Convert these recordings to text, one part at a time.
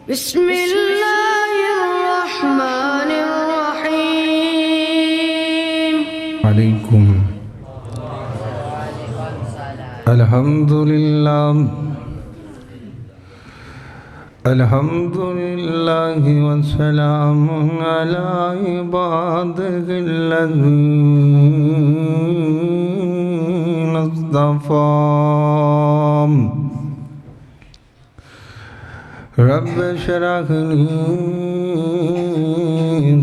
بسم اللہ الرحمن الرحیم علیکم الحمدللہ والسلام علی عبادہ الذین اصطفیٰ رب اشرح لی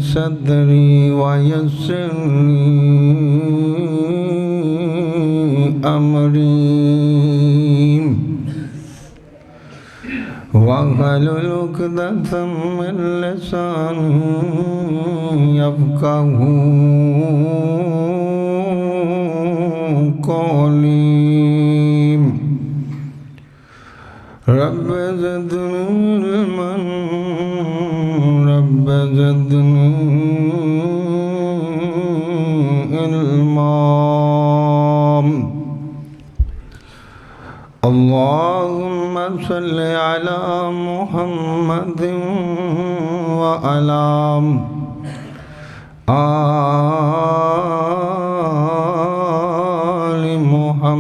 صدری ویسر لی امری واحلل عقدۃ من لسانی یفقہوا قولی رب زدنی علما رب زدنی علما اللہم صل علی محمد وعلی آل محمد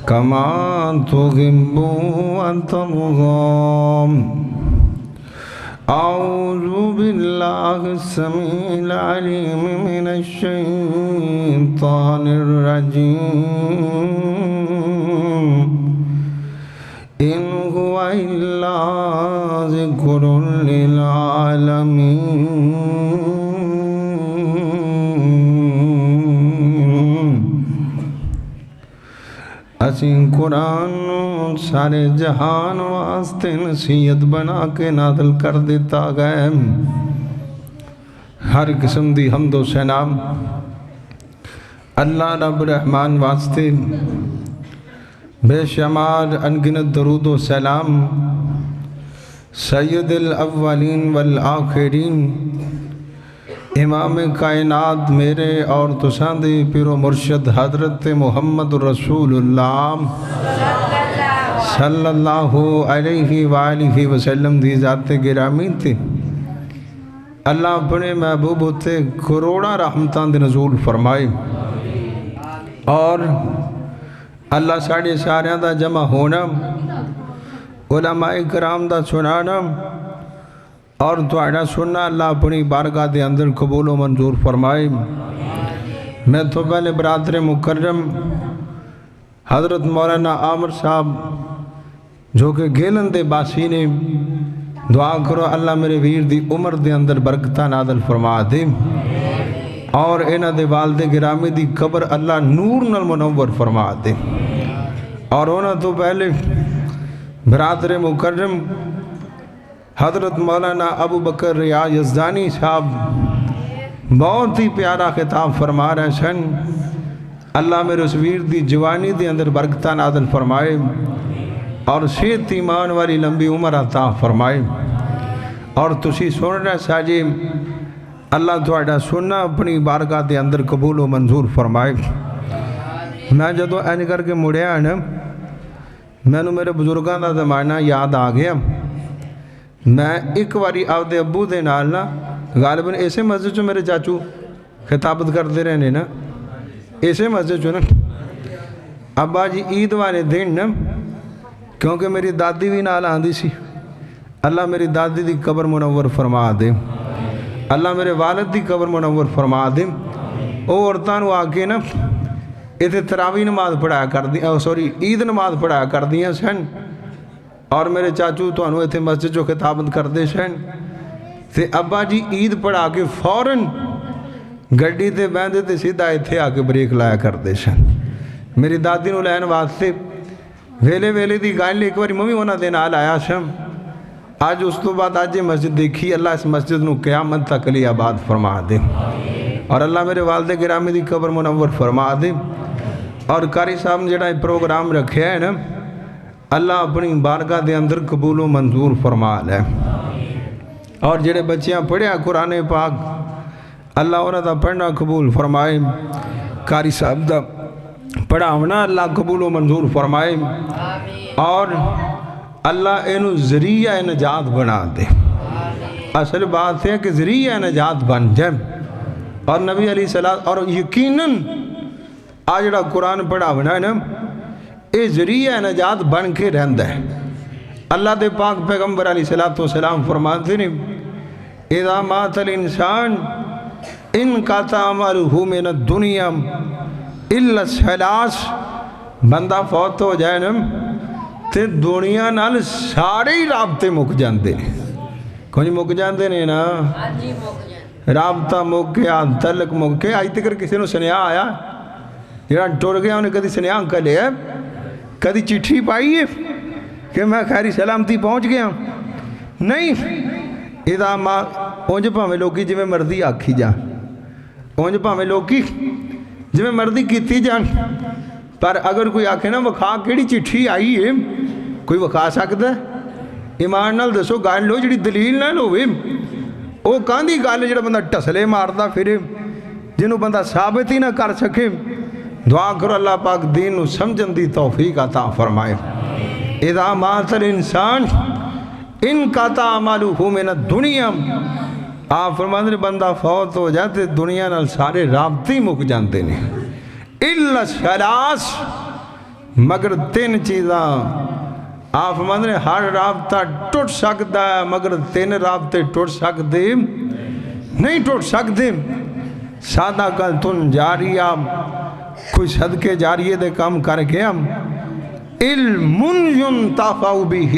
کما تحب وترضى اعوذ باللہ السمیع العلیم من الشیطان الرجیم ان هو الا ذکر للعالمین اسیں قرآن سارے جہان واسطے نصیحت بنا کے نازل کر دیتا گئے ہر قسم دی حمد و ثنا اللہ رب الرحمن واسطے بے شمار انگنت درود و سلام سید الاولین والآخرین امام کائنات میرے اور تساں دے پیر و مرشد حضرت محمد رسول اللہ صلی اللہ علیہ وآلہ وسلم دی ذات گرامی تھی اللہ اپنے محبوب ہوتے کروڑا رحمتان دے نزول فرمائے اور اللہ ساڑھے ساریاں دا جمع ہونا علماء کرام دا سنانا اور دعائنا سننا اللہ اپنی بارگاہ دے اندر قبول و منظور فرمائے میں تو پہلے برادر مکرم حضرت مولانا عامر صاحب جو کہ گیلن دے باسی نے دعا کرو اللہ میرے ویر دی عمر دے اندر برکتہ نازل فرما دے اور انہ دے والد گرامی دی قبر اللہ نور نال منور فرما دے اور انہ تو پہلے برادر مکرم حضرت مولانا ابو بکر ریاض یزدانی صاحب بہت ہی پیارا خطاب فرما رہے سن اللہ میرے اس ویر دی جوانی دی اندر برکتہ نازل فرمائے اور صحت ایمان والی لمبی عمر عطا فرمائے اور تسی سن رہے ساجی اللہ تھوڑا سننا اپنی بارگاہ دے اندر قبول و منظور فرمائے میں جدو این کر کے مڑیا نا میں نے میرے بزرگاں دا زمانہ یاد آ گیا میں ایک واری آو دے ابو دے نالنا غالباً ایسے مسجد جو میرے چاچو خطابت کرتے رہنے نا ایسے مسجد جو نا ابا جی عید والے دن نا کیونکہ میری دادی بھی نال آندھی سی اللہ میری دادی دی قبر منور فرما دے اللہ میرے والد دی قبر منور فرما دے او عورتان وہ آکے نا ایتھے تراوی نماز پڑھایا کر دی عید نماز پڑھایا کر دیا سن اور میرے چاچو تو انہوں ایتھے مسجد جو خطابت کر دے سن تے ابا جی عید پڑھا کے فوراً گڑی تے بیندے تے سیدھا ایتھے آکے بریک لایا کر دے سن میری دادی نو لین واسطے ویلے ویلے دی گائن ایک باری ممی ہونا دے نال آیا سم آج اس تو بعد آج یہ مسجد دیکھی اللہ اس مسجد نو قیامت تک علی آباد فرما دے اور اللہ میرے والد گرامی دی قبر منور فرما دے اور قاری صاحب نے جڑا پروگرام رکھے ہے نا اللہ اپنی بارگاہ دے اندر قبول و منظور فرما لے اور جڑے بچیاں پڑھیا قرآن پاک اللہ اور دا پڑھنا قبول فرمائے قاری صاحب دا پڑھاونا اللہ قبول و منظور فرمائے اور اللہ انہوں ذریعہ نجات بنا دے۔ اصل بات ہے کہ ذریعہ نجات بن جائے اور نبی علیہ السلام اور یقیناً آجڑا قرآن پڑھاونا ہے نا یہ ذریعہ نجات بن کے رہندہ ہے۔ اللہ دے پاک پیغمبر علیہ السلام فرماتے ہیں اذا مات الانسان انقطع عملہ من الدنیا الا الثلاث، بندہ فوت ہو جائے نا تے دنیا نال سارے ہی رابطے مک جاندے ہیں۔ کچھ مک جاندے نے نا، رابطہ مک گیا، تعلق مک گیا۔ آج تک کسی نے سنیا آیا جہاں ٹر گیا انہیں کدی سنیا کلے ہے، کدی چٹھی پائی ہے کہ میں خیری سلامتی پہنچ گیا؟ نہیں۔ اذا ما اونج پاویں لوکی جویں مرضی آکھی جان، اونج پاویں لوکی جویں مرضی کیتی جان، پر اگر کوئی آکھے نا وکھا کیڑی چٹھی آئی ہے، کوئی وکھا سکتا ہے؟ ایمان نال دسو گل لو جڑی دلیل نال ہوئے وہ کاندھی گل جڑا بندہ ٹسلے ماردا پھرے جنہوں بندہ ثابت ہی نہ کر سکے۔ دعا کرو اللہ پاک دین نو سمجھن دی توفیق عطا فرمائے۔ اذا مات الانسان انقطع عملہ من الدنیا، آپ فرماتے ہیں بندہ فوت ہو جاتے دنیا نال سارے رابطے مک جانتے ہیں الا الثلاث، مگر تین چیزاں۔ آپ فرماتے ہیں ہر رابطہ ٹوٹ سکتا ہے مگر تین رابطے ٹوٹ سکتے نہیں، ٹوٹ سکتے۔ سادہ کلتن جاریہ، کوئی صدقے جاریے دے کام کر کے ہم علم ينتفع بہ،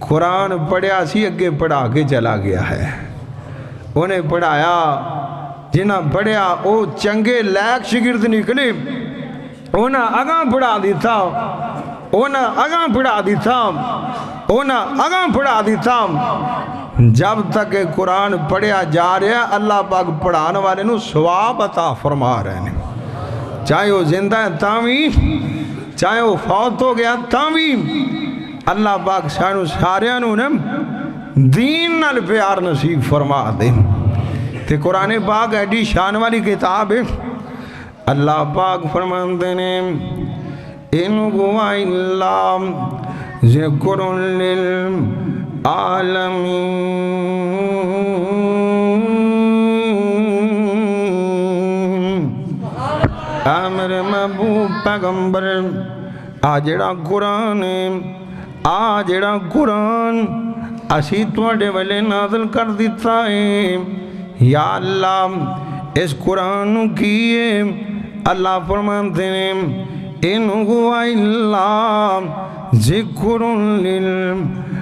قرآن پڑھیا سی اگے پڑھا کے چلا گیا ہے، انہیں پڑھایا جنہاں پڑھیا او چنگے لیک شگرد نکلے، انہاں اگاں پڑھا دیتا، انہاں اگاں پڑھا دیتا، انہاں اگاں پڑھا دیتا۔ جب تک قرآن پڑھیا جا رہا ہے اللہ پاک پڑھانے والے نو ثواب عطا فرما رہے ہیں، چاہے وہ زندہ ہے تاوی، چاہے وہ فوت ہو گیا تاوی۔ اللہ پاک سانو ساریاں نو دین نال پیار نصیب فرما دے۔ تے قرآن پاک ایڈی شان والی کتاب ہے۔ اللہ پاک فرماتے ہیں ان هو الا ذکر للعالمین، میرے محبوب پیغمبر آجڑا قرآن ہے، آجڑا قرآن اسی توڑے والے نازل کر دیتا ہے۔ یا اللہ اس قرآن کیے اللہ فرماتے ہیں ان هو الا ذکر للعالمین،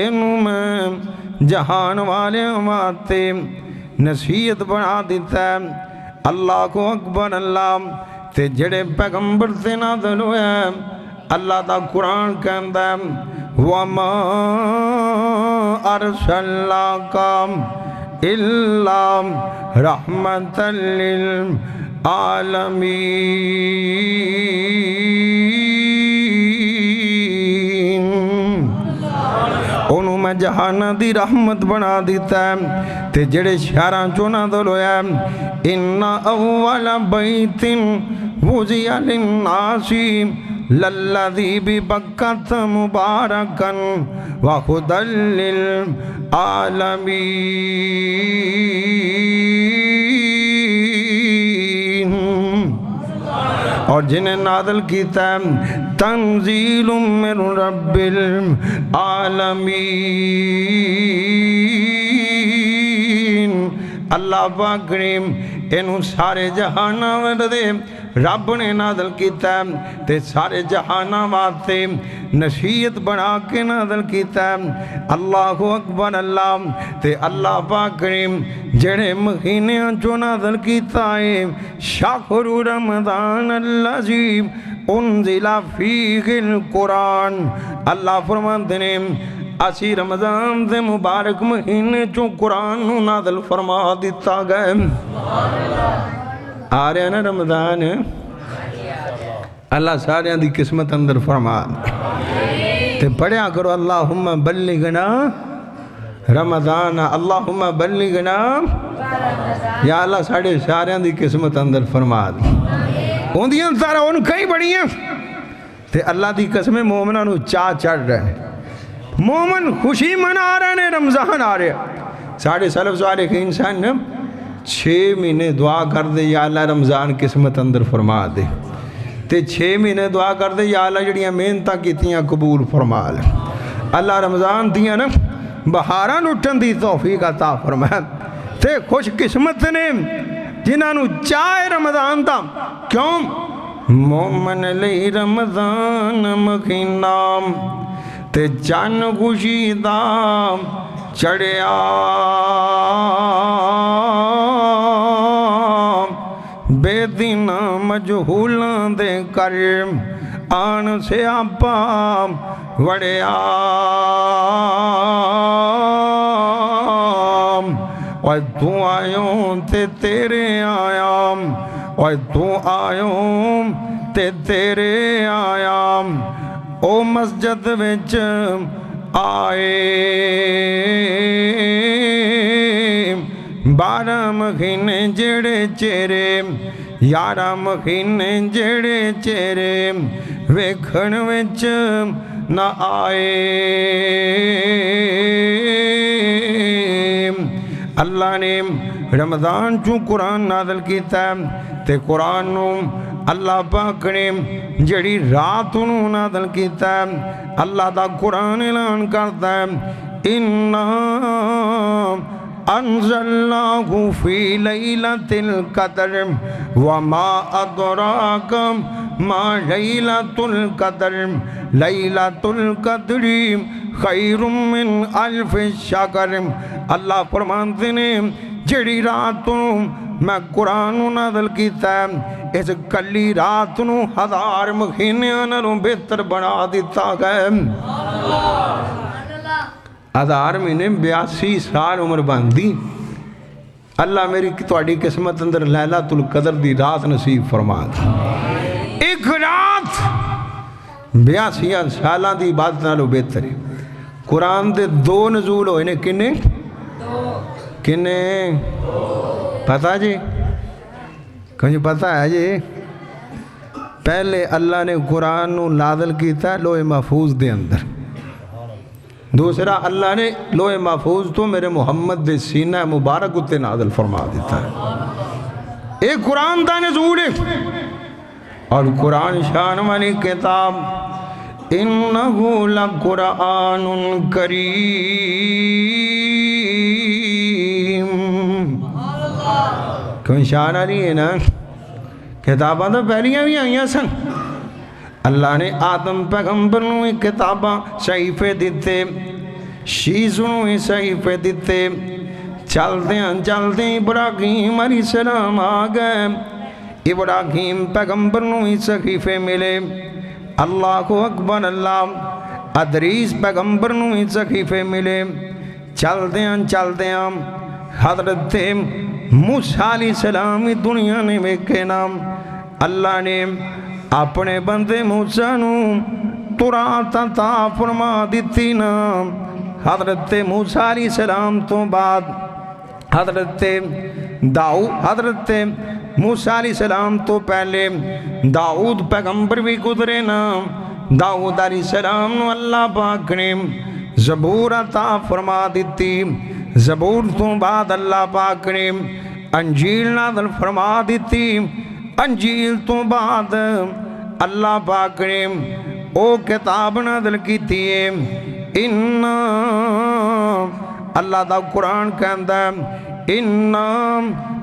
انہوں میں جہان والے ہماتے نصیحت بنا دیتا ہے۔ اللہ کو اکبر، اللہ تے جڑے پیغمبر سے نازل ہوئے اللہ دا قرآن کہندہ ہے وَمَا أَرْسَلْنَاكَ إِلَّا رَحْمَةً لِلْعَالَمِينَ۔ انہوں میں جہانہ دی رحمت بنا دیتا ہے تے جڑے شہران چونا دلویا اِنَّ أَوَّلَ بَيْتٍ وُزِيَ لِلنَّاسِ لَلَّذِي بِبَكَّةَ مُبَارَكًا وَهُدًى لِلْعَالَمِينَ۔ اور جنہیں نازل کیتا ہے تنزیل من رب العالمین، اللہ پاک کریم انہوں سارے جہانہ وردے رب نے نازل کیتا ہے تے سارے جہانہ واتے نصیحت بنا کے نازل کیتا ہے۔ اللہ اکبر، اللہ تے اللہ پاک کریم جڑے مہینے جو نازل کیتا ہے شہر رمضان الذی انزل فیہ القرآن، اللہ فرماتے ہیں اسی رمضان دے مبارک مہینے جو قرآن نازل فرما دیتا گئے۔ آ رہے ہیں نا رمضان، اللہ سارے دی قسمت اندر فرما تے پڑھیا کرو اللہم بلغنا رمضان اللہم بلغنا یا اللہ ساڑھے ساریاں دی قسمت اندر فرما دی ہوندیاں سارا ان کئی بڑیاں تے اللہ دی قسمیں مومنہ نو چاہ چڑھ رہے مومن خوشی منا رہے ہیں رمضان آ رہے ساڑھے سلف صالح کے انسان نے 6 مہینے دعا کر دے یا اللہ رمضان قسمت اندر فرما دے تے 6 مہینے دعا کر دے یا اللہ جڑیاں محنتاں کیتیاں قبول فرما لے اللہ رمضان دیاں نا بہاراں لٹن دی توفیق عطا فرمائے تے خوش قسمت نے جنہاں نو چاہے رمضان دا کیوں مومن لئی رمضان مہینہ تے چن خوشی دا چڑھیا بے دین مجہولاں دے کر آن سے آپا وڑیا اور تو آیوں تے تیرے آیام اور تو آیوں تے تیرے آیام او مسجد وچ آئے 12 مہینے جڑے چہرے 11 مہینے جڑے چہرے ویکھن وچ نہ آئے اللہ نے رمضان چوں قرآن نازل کیتا ہے تے قرآن نو اللہ پاک نے جڑی رات نو نازل کیتا ہے اللہ دا قرآن اعلان کرتا ہے اِنَّا انزلناہ فی لیلۃ القدر وما ادراک ما لیلۃ القدر لیلۃ القدر خیر من الف شہر اللہ فرماتے ہیں جڑی رات میں قرآن نازل کیتا ہے اس کلی رات نو 1000 مہینیاں نالوں بہتر بنا دیتا گئے 1000 مہینے 82 سال عمر باندھی اللہ میری تواڈی قسمت اندر لیلۃ القدر دی رات نصیب فرما دی ایک رات 82 سالاں دی عبادت نالوں بہتر ہے قرآن دے 2 نزول ہوئے نے کنے کنے پتہ جی کہیں پتہ ہے جی پہلے اللہ نے قرآن نو نازل کیتا ہے لوح محفوظ دے اندر دوسرا اللہ نے لوح محفوظ تو میرے محمد دے سینہ مبارک اتے نازل فرما دیتا ہے ایک قرآن دا نزول ہے اور قرآن شان والی کتاب انہو لقرآن کریم کوئی شان آ رہی ہے نا کتاباں تو پہلیاں بھی آئیاں سن اللہ نے آدم پیغمبر نو کتاباں صحیفے دیتے شیزوں نو صحیفے دیتے چلدیں ابراہیم علیہ السلام آ گئے ابراہیم پیغمبر نو صحیفے ملے اللہ اکبر اللہ ادریس پیغمبر نو صحیفے ملے چلدیں حضرت موسیٰ علیہ السلام دنیا نے ویکھے نام اللہ نے اپنے بندے موسیٰ نو تورات عطا فرما دیتی نام حضرت موسیٰ علیہ السلام تو بعد حضرت موسیٰ علیہ السلام تو پہلے داؤد پیغمبر بھی گزرے نام داؤد علیہ السلام نو اللہ پاک نے زبور عطا فرما دیتی زبور تو بعد اللہ پاک نے انجیل نازل فرما دیتی انجیل تو بعد اللہ پاک نے او کتاب نازل کیتی ہے اللہ دا قرآن کہندا ہے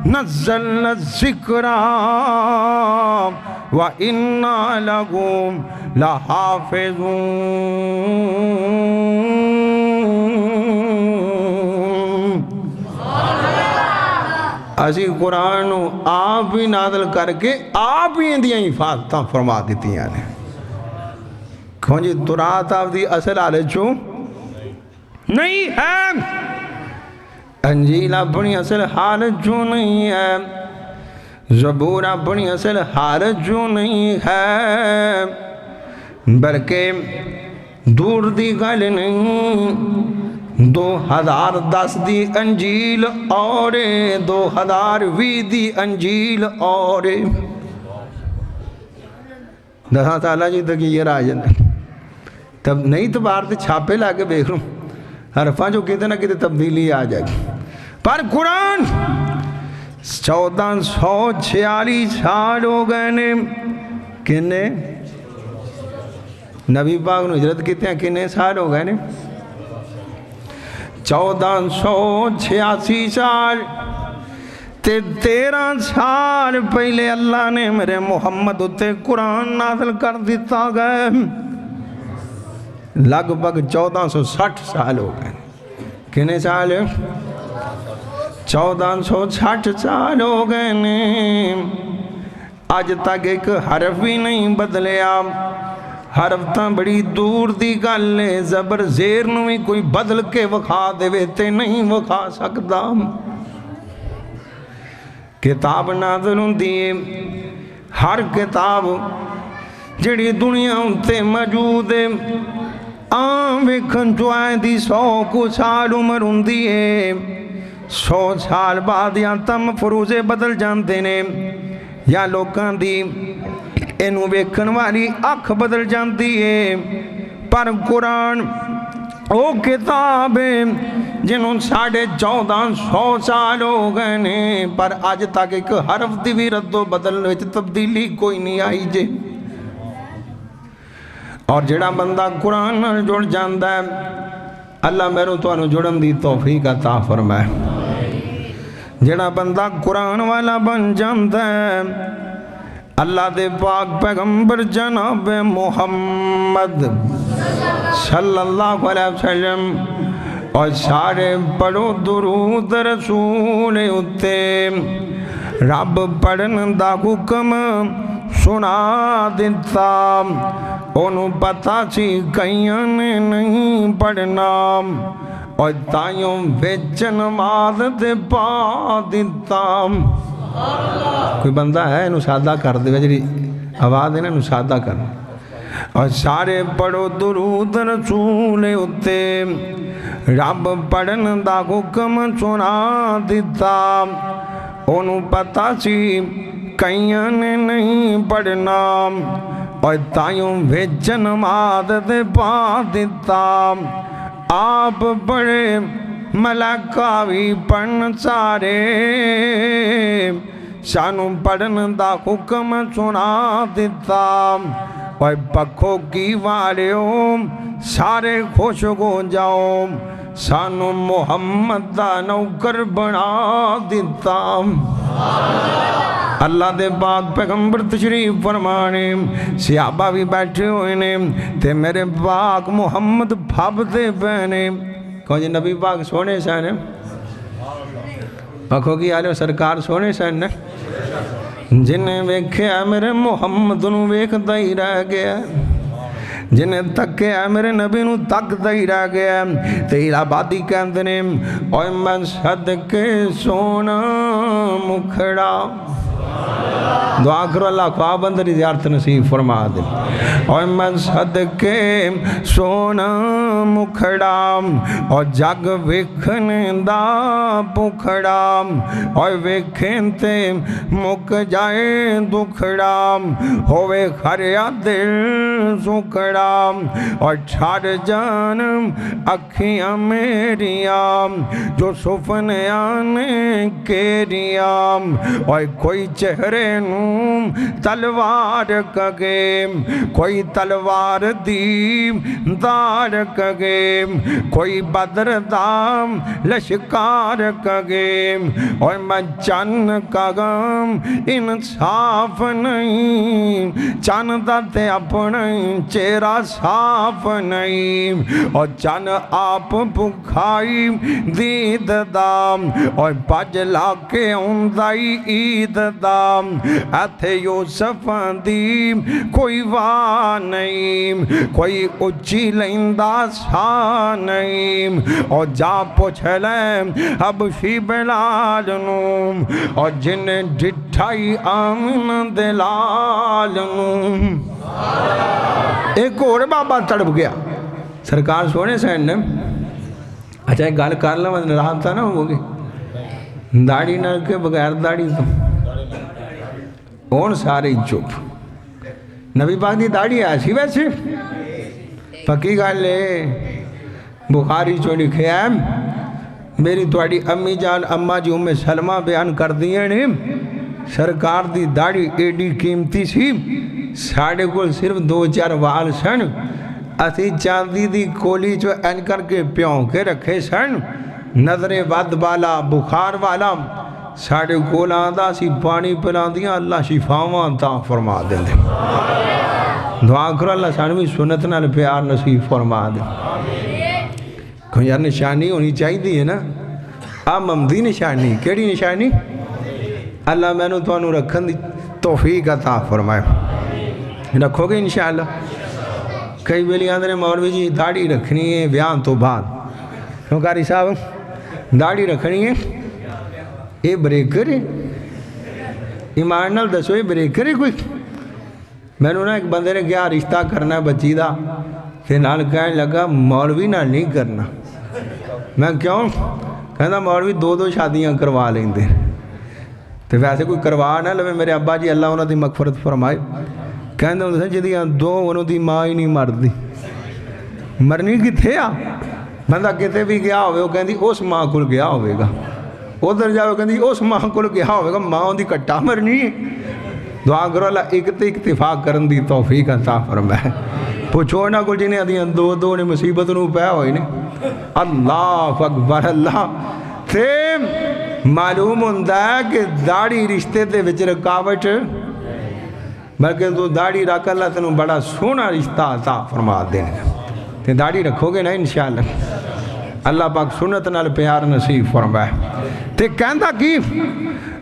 نزلنا الذکر وَإِنَّا لَهُ لَحَافِظُونَ اسی قرآن آپ ہی نازل کر کے آپ ہی اندیاں حفاظتاں فرما دیتی ہیں کون جی تورات آپ دی اصل حالت چوں نہیں ہے انجیل اپنی اصل حالت چوں نہیں ہے زبور اپنی اصل حالت چوں نہیں ہے بلکہ دور دی گل نہیں 2010 دی انجیل اور 2020 دی انجیل اور 10 سالہ جی تک یہ رہ جاندے تب نہیں تو باہر سے چھاپے لا کے دیکھ لوں حرفاں جو کہتے نہ کہتے تبدیلی آ جائے گی پر قرآن 1446 سال ہو گئے نے کنے نبی پاک نے ہجرت کہتے ہیں کنے سال ہو گئے نے 1486 سال تے 13 سال پہلے اللہ نے میرے محمد تے قرآن نازل کر دیتا گئے لگ بھگ 1460 سال ہو گئے کنے سال 1460 سال ہو گئے نے آج تک ایک حرف بھی نہیں بدلیا حرف تاں بڑی دور دی گالے زبر زیر نوی کوئی بدل کے وکھا دے ویتے نہیں وکھا سکتا کتاب نازل ہوندی ہر کتاب جڑی دنیا انتے موجود ہے آم ویکھن جو آئیں دی 100 کو سال عمر ہوندی ہے 100 سال بعد یا تم فروزے بدل جاندے نے یا لوکاں دی اینو ویکھن والی اکھ بدل جاندی ہے پر قرآن او کتاب ہے جنہوں 1450 سال ہو گئے نے پر آج تک ایک حرف دی بھی رد و بدل وچ تبدیلی کوئی نہیں آئی جے اور جڑا بندہ قرآن نال جڑ جاندہ ہے اللہ میرے تو انہوں جڑن دی توفیق عطا فرمائے جڑا بندہ قرآن والا بن جاندہ ہے اللہ دے پاک پیغمبر جناب محمد صلی اللہ علیہ وسلم اور سارے پڑھو درود رسول اتے رب پڑھن دا حکم سنا دیتا انہوں پتہ سی کئیاں نے نہیں پڑھنا اور تائیوں ویچ نماز دے پا دیتا کوئی بندہ ہے انہوں سادہ کر دے جڑی آواز ہے نا انہوں سادہ کر اور سارے پڑھو درود رسول اتے رب پڑھن دا حکم سنا دیتا انہوں پتہ سی کئیاں نے نہیں پڑھنا اور تائیوں ویچ نماز دے پا دیتا آپ بڑے ملکہ بھی پڑھن سارے سانوں پڑھن دا حکم سنا دیتا اور پکھوں کی والیوں سارے خوش ہو جاؤ سانوں محمد دا نوکر بنا دیتا اللہ دے پاک پیغمبر تشریف فرمانے صحابہ بھی بیٹھے ہوئے نے تے میرے پاک محمد بھاب دے پہنے کہو جی نبی پاک سونے سہنے آنکھوں کی آلے سرکار سونے سہنے جنہیں ویکھے میرے محمد نو ویکھ دائی رہ گیا جنہیں تکے میرے نبی نو تک دائی رہ گیا تیرا بادی کہندے نے اوہ میں صدقے سونا مکھڑا دعا کرو اللہ خواب اندر زیارت نصیب فرما دے اور میں صدقے سونا مکھڑا اور جگ ویکھن دا پکھڑا اور ویکھن تے مک جائے دکھڑا ہوئے خریا دل سکڑا اور چھاڑ جان اکھیاں میریاں جو سفنے آنے کیریاں اور کوئی چہرے نوم تلوار کگے کوئی تلوار دیم دار کگے کوئی بدر دام لشکار کگے اور میں چن کگم انصاف نہیں چن داتے اپنے چہرہ صاف نہیں اور چن آپ بکھائی دید دام اور پج لاکے اندائی عید دام ایتھے یوسف دیم کوئی واہ نہیں کوئی اچھی لیندہ سا نہیں اور جا پوچھ لیں اب شی بلال نوم اور جنہیں ڈٹھائی آمن دلال نوم ایک اور بابا تڑپ گیا سرکار سونے سین نے اچھا ایک گل کر لوں ناراض تھا نہ ہوگی داڑھی نہ کے بغیر داڑھی تو ہون سارے ہی چپ نبی پاک دی داڑھی ایسی ویسے پکی گل ہے بخاری چوں لکھیا ہے میری تواڈی امی جان اما جی ام سلمہ بیان کر دیے نے سرکار دی داڑھی ایڈی قیمتی سی ساڑھے کو صرف 2-4 وال سن اسی چاندی دی کولی چو این کر کے پیوں کے رکھے سن نظریں ود والا بخار والا ساڑھے کول آندہ سی پانی پلان دیا اللہ شفاواں تا فرما دیں دے دعا کرو اللہ سانوی سنت نال پیار نصیب فرما دیں کوئی یار نشانی ہونی چاہی دی ہے نا ممدی نشانی کیڑی نشانی اللہ میں نے تو انہوں رکھن دی توفیق عطا فرمائے رکھو گے انشاءاللہ کئی بیلی آندھنے مولوی جی داڑھی رکھنی ہے بیان تو بعد کاری صاحب داڑھی رکھنی ہے یہ بریکر ہے ایمان نال دسو یہ بریکر ہے کوئی میں نے ایک بندے نے کیا رشتہ کرنا ہے بچی دا پھر نال کہنے لگا مولوی نال نہیں کرنا میں کیوں کہنا مولوی 2 شادیاں کروا لیں دے تو ویسے کوئی کروا نہ لے میرے ابا جی اللہ انہوں دی مغفرت فرمائے کہنے دے جدیاں 2 انہوں دی ماں ہی نہیں مر دی مرنی کی تھے بندہ کتے بھی گیا ہوئے وہ کہندی اس ماں کل گیا ہوئے گا ادھر جاؤ کہندی اس ماں کل گیا ہوئے گا ماں دی کٹا مرنی دعا کرو اللہ اتفاق کرن دی توفیق عطا فرمائے پوچھو نہ کل جنہیں آدھیاں 2 نے مصیبت نو پہ ہوئی نے اللہ اکبر اللہ تے معلوم ہوندہ ہے کہ داڑھی رشتے دے وچ رکاوٹ بلکہ تو داڑھی رکھ اللہ تنو بڑا سونا رشتہ عطا فرما دینے تے داڑھی رکھو گے نا انشاءاللہ اللہ پاک سنت نال پیار نصیب فرمائے تے کہندہ کی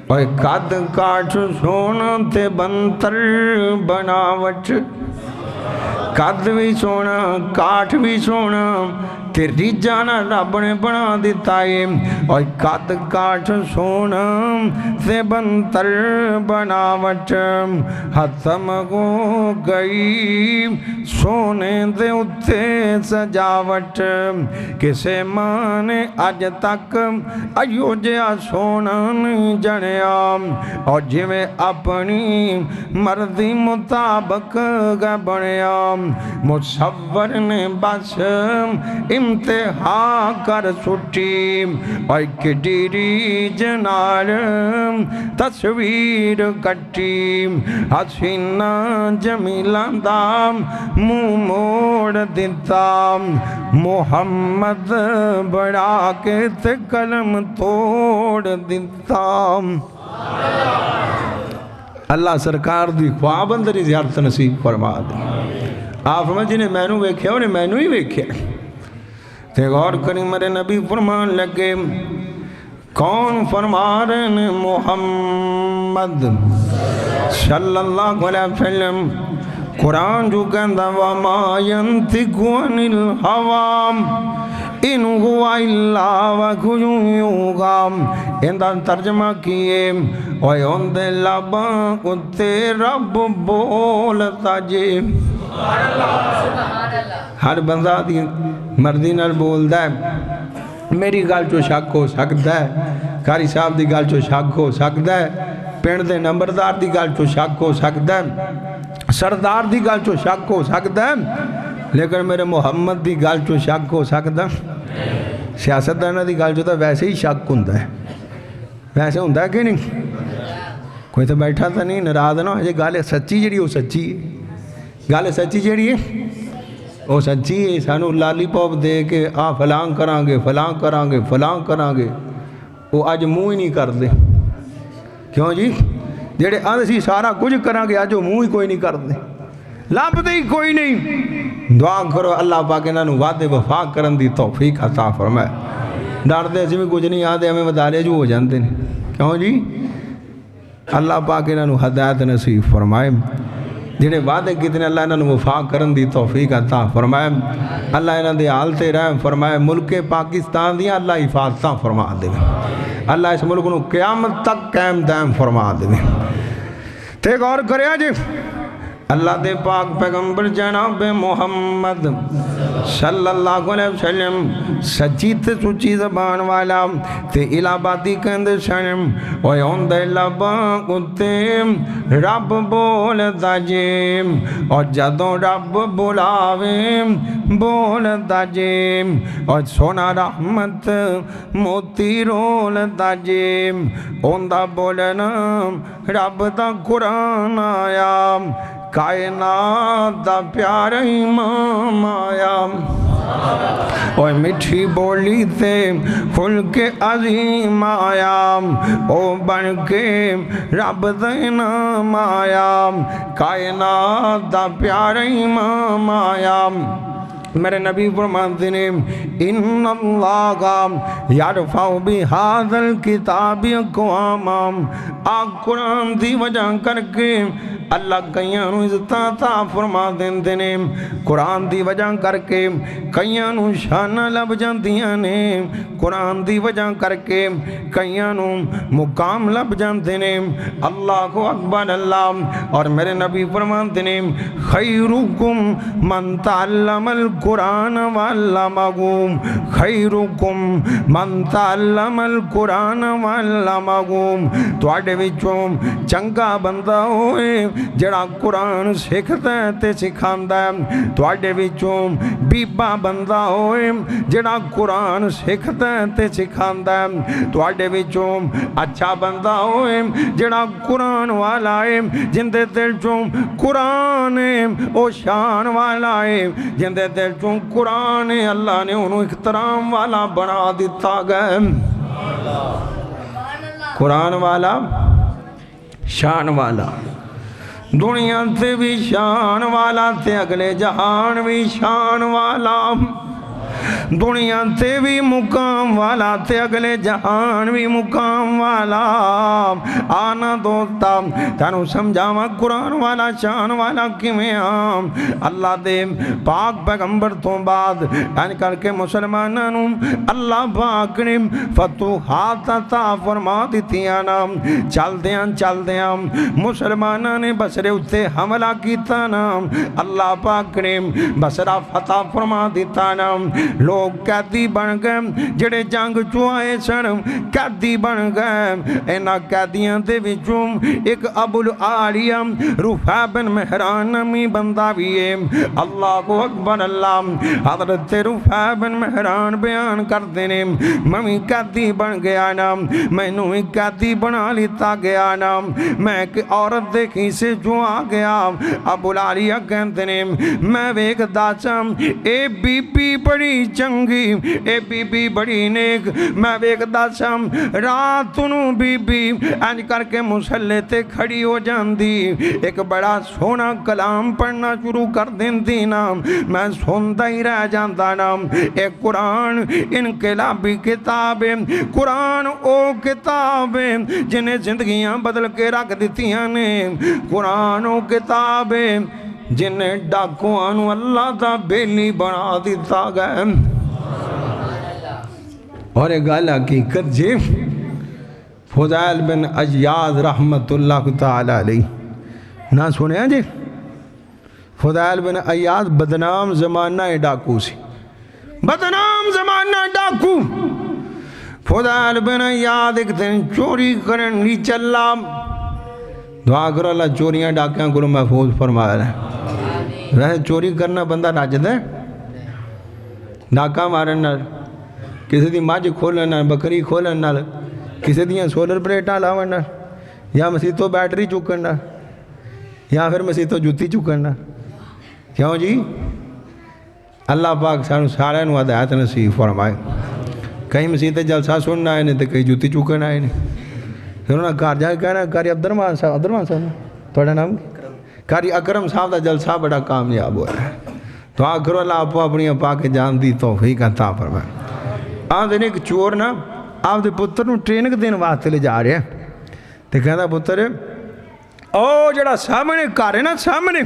اوہ قد کاٹ سونا تے بنتر بناوٹ قد بھی سونا کاٹ بھی سونا تیری جانا رب نے بنا دیتا ہے اور قد کاٹ سونا سے بنتر بناوٹ ختم ہو گئی سونے دے اتے سجاوٹ کسے ماں نے آج تک ایو جیا سونا نہیں جنیا اور جی میں اپنی مرضی مطابق گا بنیا مصور نے بس امتحان کر سٹی اور کڈیری جنار تصویر کٹی حسینہ جمیلہ دام منہ موڑ دیتا محمد بڑا کے تے قلم توڑ دیتا اللہ سرکار دی خواب اندری زیارت نصیب فرما دے آپ فرمائے جنہیں میں نو ویکھیا انہیں میں نو ہی ویکھیا تے غور کریں میرے نبی فرمان لگے کون فرما رہے ہیں محمد صلی اللہ علیہ وسلم قرآن جو کہندہ وَمَا يَنْتِقُ عَنِ الْحَوَامِ إِنْ هُوَ إِلَّا وَحْيٌ يُوحَىٰ اندہ ترجمہ کیے اور اندے لباں اتے رب بولتا جے ہر بندہ دی مردی نال بول دے میری گل چو شک ہو سکتا ہے کاری صاحب دی گل چو شک ہو سکتا ہے پینڈ دے نمبردار دی گل چو شک ہو سکتا ہے سردار دی گل چو شک ہو سکتا ہے لیکن میرے محمد دی گل چو شک ہو سکتا ہے سیاست دانا دی گل چو تا ویسے ہی شک ہوندہ ہے ویسے ہوندہ ہے کہ نہیں کوئی تو بیٹھا تھا نہیں ناراض نہ یہ گل سچی جڑی وہ سچی ہے گل سچی جڑی ہے وہ سچی ہے سانو لالی پاپ دے کے فلاں کرانگے فلاں کرانگے فلاں کرانگے وہ آج منہ ہی نہیں کر دے کیوں جی جڑے آدھے سی سارا کچھ کرانگے آج وہ منہ ہی کوئی نہیں کر دے لاب دے ہی کوئی نہیں دعا کرو اللہ پاک انہاں نو وعدے وفا کرن دی توفیق عطا فرمائے ڈر دے اسی میں کچھ نہیں آدھے ہمیں مدالے جو ہو جانتے ہیں کیوں جی اللہ پاک انہاں نو ہدایت نصیب فرمائے جنہیں وعدے کتنے اللہ انہاں نو وفا کرن دی توفیق عطا فرمائے اللہ انہاں دے حالتے رحم فرمائے ملک پاکستان دیا اللہ حفاظتاں فرما دے اللہ اس ملک نو قیامت تک قائم دائم فرما دے تے غور کریا جی اللہ دے پاک پیغمبر جناب محمد صلی اللہ علیہ وسلم سچی تے سچی زبان والا تے الہبادی کہندے سن اوے ہوندے لباں اُتے رب بولدا جے اور جدوں رب بلاوے بولدا جے اور سونا رحمت موتی رولدا جے ہوندا بولنا رب دا قرآن آیا کائنات دا پیارا امام آیا اوہ مٹھی بولی تے پھل کے عظیم آیا او بن کے رب دا انعام آیا کائنات دا پیارا امام آیا میرے نبی فرماتے ہیں ان اللہ یرفع بہذا الکتاب اقواما آگ قرآن دی وجہ کر کے اللہ کئیانو عزت عطا فرما دیندے نے قرآن دی وجہ کر کے کئیانو شانہ لب جاندیاں نے قرآن دی وجہ کر کے کئیانو مقام لب جاندے نے اللہ اکبر اللہ اور میرے نبی فرماتے ہیں خیرکم من تعلم القرآن وعلمہ خیرکم من تعلم القرآن وعلمہ تواڈے وچوں چنگا بندہ ہوئے جڑا قرآن سکھتا ہے تے سکھاندا ہے تواڈے وچوں بیبا بندہ ہوئے جڑا قرآن سکھتا ہے تے سکھاندا ہے تواڈے وچوں اچھا بندہ ہوئے جڑا قرآن والا ہے جندے دل چوں قرآن ہے او شان والا ہے جندے دل چوں قرآن ہے اللہ نے انہوں احترام والا بنا دیتا گئے قرآن والا شان والا دنیا تے بھی شان والا تے اگلے جہان بھی شان والا دنیا تے بھی مقام والا تے اگلے جہان بھی مقام والا آنا دوستا تانو سمجھاوا قرآن والا شان والا کیویں آم اللہ دے پاک پیغمبر تو بعد یعنی کر کے مسلمانوں اللہ پاک نے فتوحات عطا فرما دتیاں نا چل دیاں مسلمانوں نے بسرے اتے حملہ کیتا نا اللہ پاک نے بسرہ فتح فرما دیتا نا لوگ قیدی بن گئے جڑے جنگ چوائے سن قیدی بن گئے اینا قیدیاں دے وچوں ایک ابو العالیہ رفع بن مہران نمی بندہ بھی ہے اللہ کو اکبر اللہ حضرت رفع بن مہران بیان کر دینے میں قیدی بن گیا نا میں نوی قیدی بنا لیتا گیا نا میں ایک عورت دیکھی سے جو آ گیا ابو العالیہ کہتے ہیں میں ایک داچا اے بی بی بڑی چنگی اے بی بی بڑی نیک میں ایک داسم رات انہوں بی بی اینج کر کے مسلح تے کھڑی ہو جان دی ایک بڑا سونا کلام پڑھنا شروع کر دین دینا میں سنتا ہی رہ جانتا نا ایک قرآن انقلابی کتاب قرآن او کتاب جنہیں زندگیاں بدل کے رکھ دیتیاں نے قرآن او کتاب جنہیں ڈاکوانو اللہ دا بیلی بنا دیتا گئے اور ایک گال حقیقت جی فضائل بن عیاض رحمت اللہ تعالی علیہ نہ سنے ہیں جی فضائل بن عیاض بدنام زمانہ ڈاکو سی بدنام زمانہ ڈاکو فضائل بن عیاض ایک دن چوری کرن لی چلا دعا کرو اللہ چوریاں ڈاکیاں کرو محفوظ فرمایا رہے ویسے چوری کرنا بندہ راجد ہے ڈاکہ مارن نال کسی دی ماج کھولن نال بکری کھولن نال کسی دیاں سولر پلیٹاں لاون نال یا مسیتوں بیٹری چکن نال یا پھر مسیتوں جوتی چکن نال کیوں جی اللہ پاک سانو سارے نو ہدایت نصیب فرمائے کہیں مسیتیں جلسہ سننا آئے نہیں تو کہیں جوتی چکن آئے نہیں پھر انہوں نے کار جائے کہنا کاری عبدالرحمان صاحب توڑا نام کاری اکرم صاحب دا جلسہ بڑا کامیاب ہوا ہے تو آخر اللہ آپ اپنی اپا کے جان دی توفیق عطا فرمائے آپ دینے ایک چور نا آپ دے پتر نو ٹریننگ دین واسطے لے جا رہے ہیں تو کہتا پتر او جڑا سامنے کار ہے نا سامنے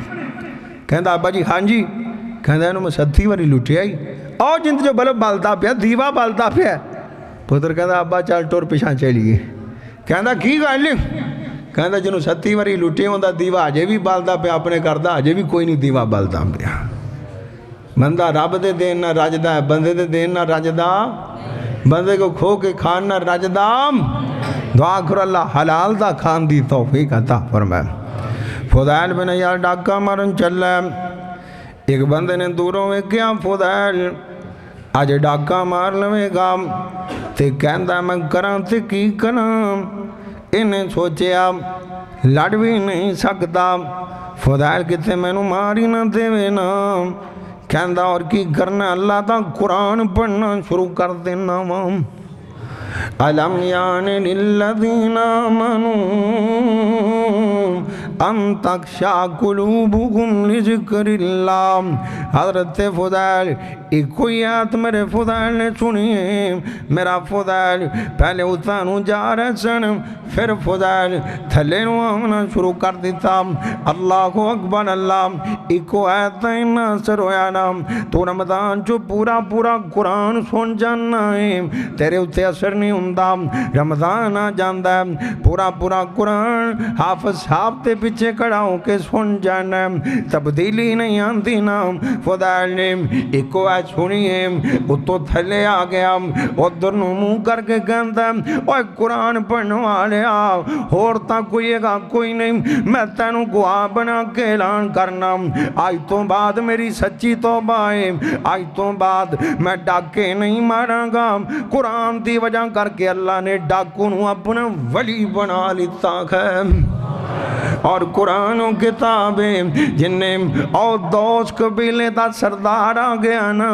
کہتا ابا جی ہاں جی کہتا انہوں میں ستھی واری لٹی آئی او جنت جو بلب بالتا پیا دیوا بالتا پیا پتر کہتا ابا چال ٹور پیشان چلیے کہتا کی گال لیں کہندا جنوں 37 واری لٹے ہوندا دیوا اجے بھی بلدا پیا اپنے کردا اجے بھی کوئی نہیں دیوا بلدا پیا بندہ رب دے دین نہ رجدا ہے بندے دے دین نہ رجدا بندے کو کھو کے کھان نہ رجدا دعا کرو اللہ حلال دا کھان دی توفیق عطا فرمائے فضیل بن عیاض ڈاکہ مارن چلا ایک بندے نے دوروں میں کیا فضیل آج ڈاکہ مار لوے گا تے کہندہ میں کراں تے کی کراں انہیں سوچیا لڑ بھی نہیں سکتا فضیل کتے میں نو ماری نہ دے نا کہندہ اور کی کرنا اللہ تا قرآن پڑھنا شروع کر دینا وام أَلَمْ يَعْنِ لِلَّذِينَ آمَنُوا أَن تَخْشَعَ قُلُوبُهُمْ لِذِكْرِ اللَّهِ حضرت فضیل ایک کوئی آیت میرے فضیل نے سنی ہے میرا فضیل پہلے اتانو جا رہے سن پھر فضیل تھلے نو آمنا شروع کر دیتا اللہ اکبر اللہ ایک کو آیت ناصر ہویا نا تو رمضان جو پورا قرآن سن جانا ہے تیرے اتے اثر نہیں ہوندہ رمضان آ جاندہ ہے پورا قرآن حافظ صاحب تے پیچھے کھڑا ہو کے سن جانا ہے تبدیلی نہیں آندی نا فضیل نے ایک کو آیت سنی ہے وہ تو تھلے آ گیا ادھر نو منہ کر کے کہندا اوہ قرآن پڑھنے والے ہوڑتا کوئی گا کوئی نہیں میں تینوں گواہ بنا کے اعلان کرنا آج تو بعد میری سچی توبہ ہے آج تو بعد میں ڈاکے نہیں مارا گا قرآن دی وجہ کر کے اللہ نے ڈاکوں نو اپنا ولی بنا لیتا ہے اور قرآن و کتابیں جنہیں اور دوست قبیلے دا سردار آ گیا نا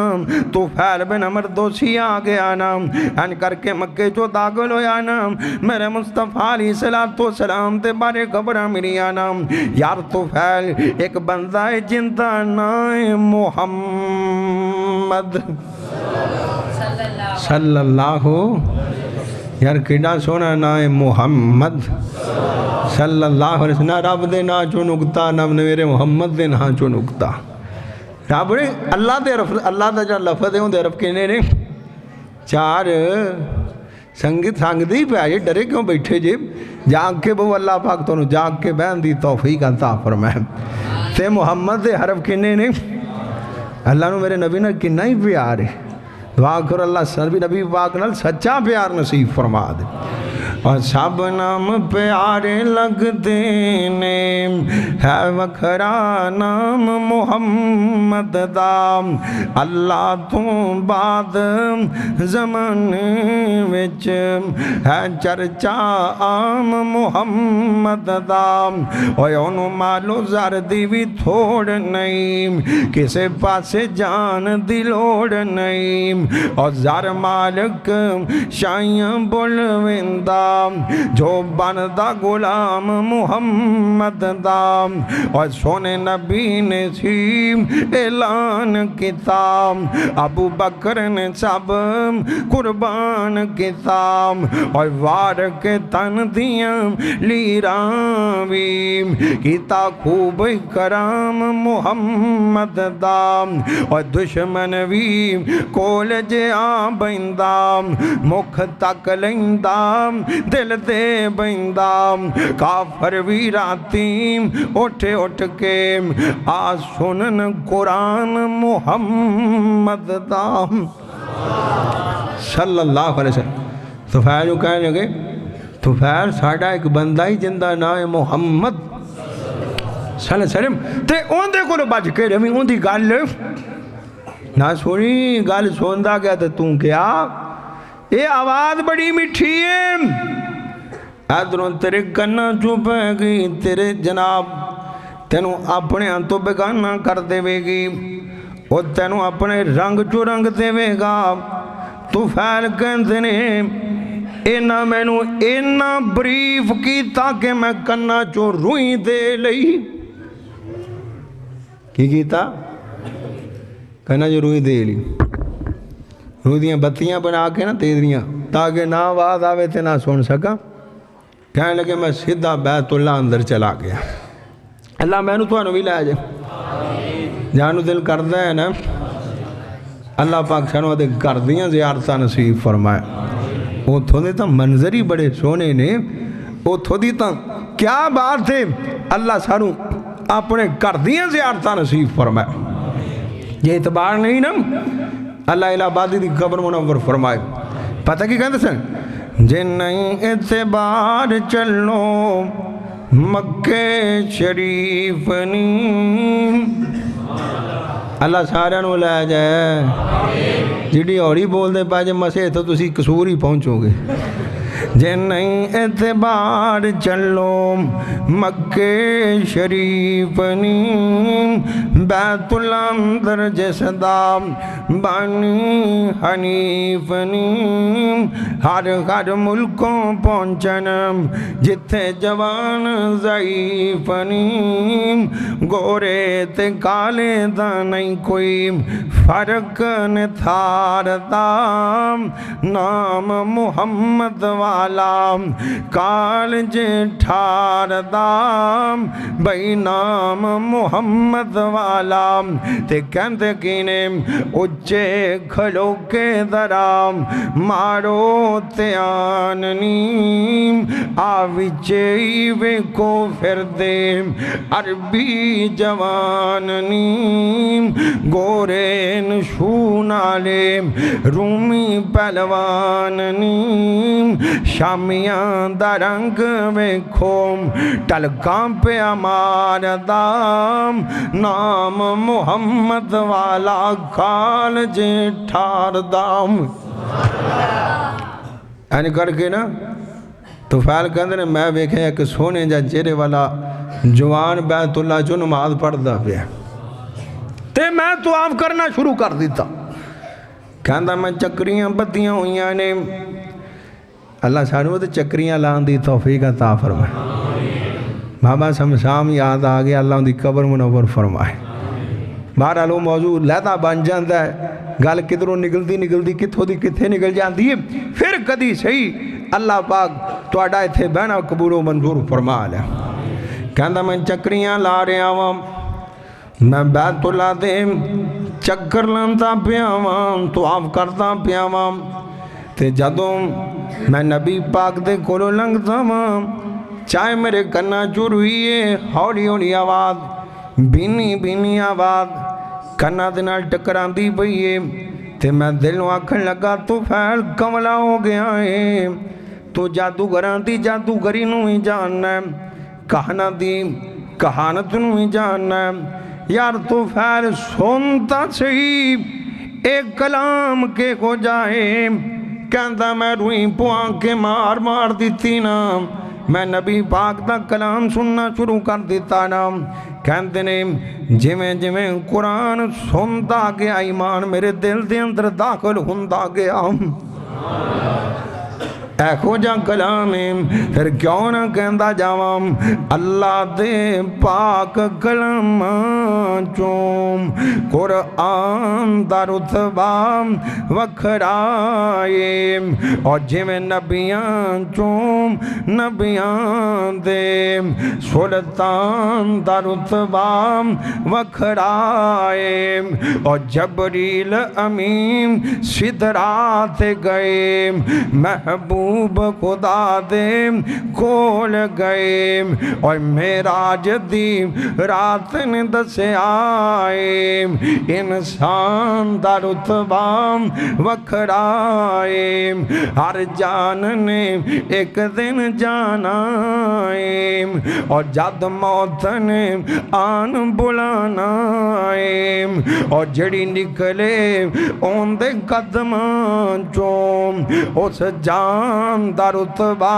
تو فیل بن عمر دوسی آ گیا نا ان کر کے مکے جو داخل ہویا نا میرے مصطفیٰ علیہ السلام تے بارے خبرہ ملی آنا یار تو فیل ایک بندہ جندہ نائے محمد صلی اللہ یار کیڑا سونا نائے محمد صلی اللہ علیہ وسلم نہ رب دے نا چو نکتا نہ میرے محمد دے نا چو نکتا رب نے اللہ دا جا لفظ ہوں دے رب کہنے نے چار سنگت سانگ دی پہ آئے ڈرے کیوں بیٹھے جے جاگ کے بہو اللہ پاک تو جاگ کے بین دی توفیق عطا فرمائے تے محمد دے حرف کہنے نے اللہ نے میرے نبی نے کنا ہی پیار ہے دعا کرو اللہ سربی نبی پاک نال سچا پیار نصیب فرما دے اور سب نام پیارے لگتے نے ہے وکھرا نام محمد دام اللہ تو بعد زمانے وچ ہے چرچا عام محمد دام اور انہوں مالو زردی بھی تھوڑ نہیں کسے پاسے جان دی لوڑ نہیں اور زر مالک شائیاں بلوندہ جو بندہ غلام محمد دام اور سونے نبی نے سیم اعلان کتاب ابو بکر نے سب قربان کتاب اور وار کے تن دیاں لیراویم کتا خوب کرام محمد دام اور دشمن ویم کولج آبندام مکھ تک لیندام دل دے بندام کافر ویراتیم اٹھے اٹھ کے آسنن قرآن محمد دام صلی اللہ علیہ وسلم تو فیل جو کہنے لگے تو فیل ساڑھا ایک بندہ ہی جندہ نائے محمد صلی اللہ علیہ وسلم تے اون دے کو بچ کے رہی اون دی گال نہ سنی گال سوندہ گیا تو تم کیا یہ آواز بڑی مٹھی ہے ادھروں تیرے گنہ چھپے گی تیرے جناب تینوں اپنے انتو بگانہ کر دے گی اور تینوں اپنے رنگ چو رنگ دے گا تو فیل کہندے نے اینا میں نو اینا بریف کی تاکہ میں کنہ چو روئی دے لئی کی کیتا کنہ چو روئی دے لی روئی دیاں بتیاں بنا کے نا تیدریاں تاکہ نہ آواز آوے تے نہ سن سکا کہنے لگے میں سیدھا بیت اللہ اندر چلا گیا اللہ میں نو تو انہوں بھی لائے جائے جانو دل کردہ ہے نا اللہ پاک سانو دے کردیاں زیارتہ نصیب فرمائے وہ تھوڑے تا منظری بڑے سونے نے وہ تھوڑی تا کیا بات ہے، اللہ سانو اپنے گھر دیاں زیارتاں نصیب فرمائے۔ یہ اعتبار نہیں نا، اللہ الہ آبادی دی قبر منور فرمائے۔ پتہ کی کہتے سن، جے نہیں اعتبار چلو مکہ شریف نی، اللہ سارے نو لے جائے، جڑی اوری بول دے پائے جے مسے تو تسی قصور ہی پہنچو گے۔ جے نہیں اعتبار چلو مکہ شریف نی، بیت اللہ اندر جسدا بانی حنیف نی، ہر ملکوں پہنچن جتھے جوان ضعیف نی، گورے تے کالے دا نہیں کوئی فرق نے تھارتا، نام محمد والا کالج ٹھاردا، بھئی نام محمد والا تے کہندے کینے اچے کھلو کے درام، مارو تے آننی آوچے ایوے کو پھر دے عربی جواننی، گورے نشونالے رومی پہلواننی، شامیاں دا رنگ ویکھوم ٹلکاں پہ امار دام، نام محمد والا کالج ٹھار دام۔ اینی کر کے نا تو فیل کہندے نے میں ویکھیں ایک سونے جا چہرے والا جوان بیت اللہ جو نماز پڑھدا پیا تے میں تو آف کرنا شروع کر دیتا، کہندا میں چکریاں بتیاں ہوئیاں نے، اللہ سانو تے چکریاں لان دی توفیق عطا فرمائے۔ بابا شمشام یاد آگیا، اللہ ان دی قبر منور فرمائے۔ بہرحال وہ موضوع لہدہ بن جاندہ ہے، گل کدھروں نکلتی کتھوں دی کتھے نکل جاندی ہے، پھر کدی صحیح اللہ پاک تو اڈائے تھے بہنہ قبول و منظور فرما لے۔ کہندہ میں چکریاں لا رہے آوام، میں بیت اللہ دے چکر لانتا پیاوام، تو آف کرتا پیاوام، تے جدوں میں نبی پاک دے کولو لنگتا ماں، چاہے میرے کنہ چوروئیے ہولی ہولی آواز، بینی آواز کنہ دنال ٹکران دی پئیے، تے میں دلوں آکھن لگا تو پھیل کملا ہو گیا ہے، تو جادوگران دی جادوگری نو ہی جاننا ہے، کہانا دی کہانت نو ہی جاننا ہے، یار تو پھیل سنتا صحیح ایک کلام کے ہو جائے، کہندہ میں روئیں پوان کے مار دیتی نا، میں نبی پاک دا کلام سننا شروع کر دیتا نا، کہندے نے جویں قرآن سنتا گیا ایمان میرے دل دے اندر داخل ہوندا گیا، اے خوجہ کلامیں پھر کیوں نہ کہندہ جاوام، اللہ دے پاک کلام چوم قرآن دا رتبہ وکھرائے، اور جویں نبیاں چوم نبیاں دے سلطان دا رتبہ وکھرائے، اور جبریل امین سدرات گئے، محبوب خدا دے کول گئے، اور معراج دی رات نے دسے آئے، انسان دا رتبہ وکھرائے، ہر جان نے ایک دن جانا ہے، اور جد موت نے آن بلانا ہے، اور جڑی نکلے اون دے قدمان چوم اس جان دا رتبہ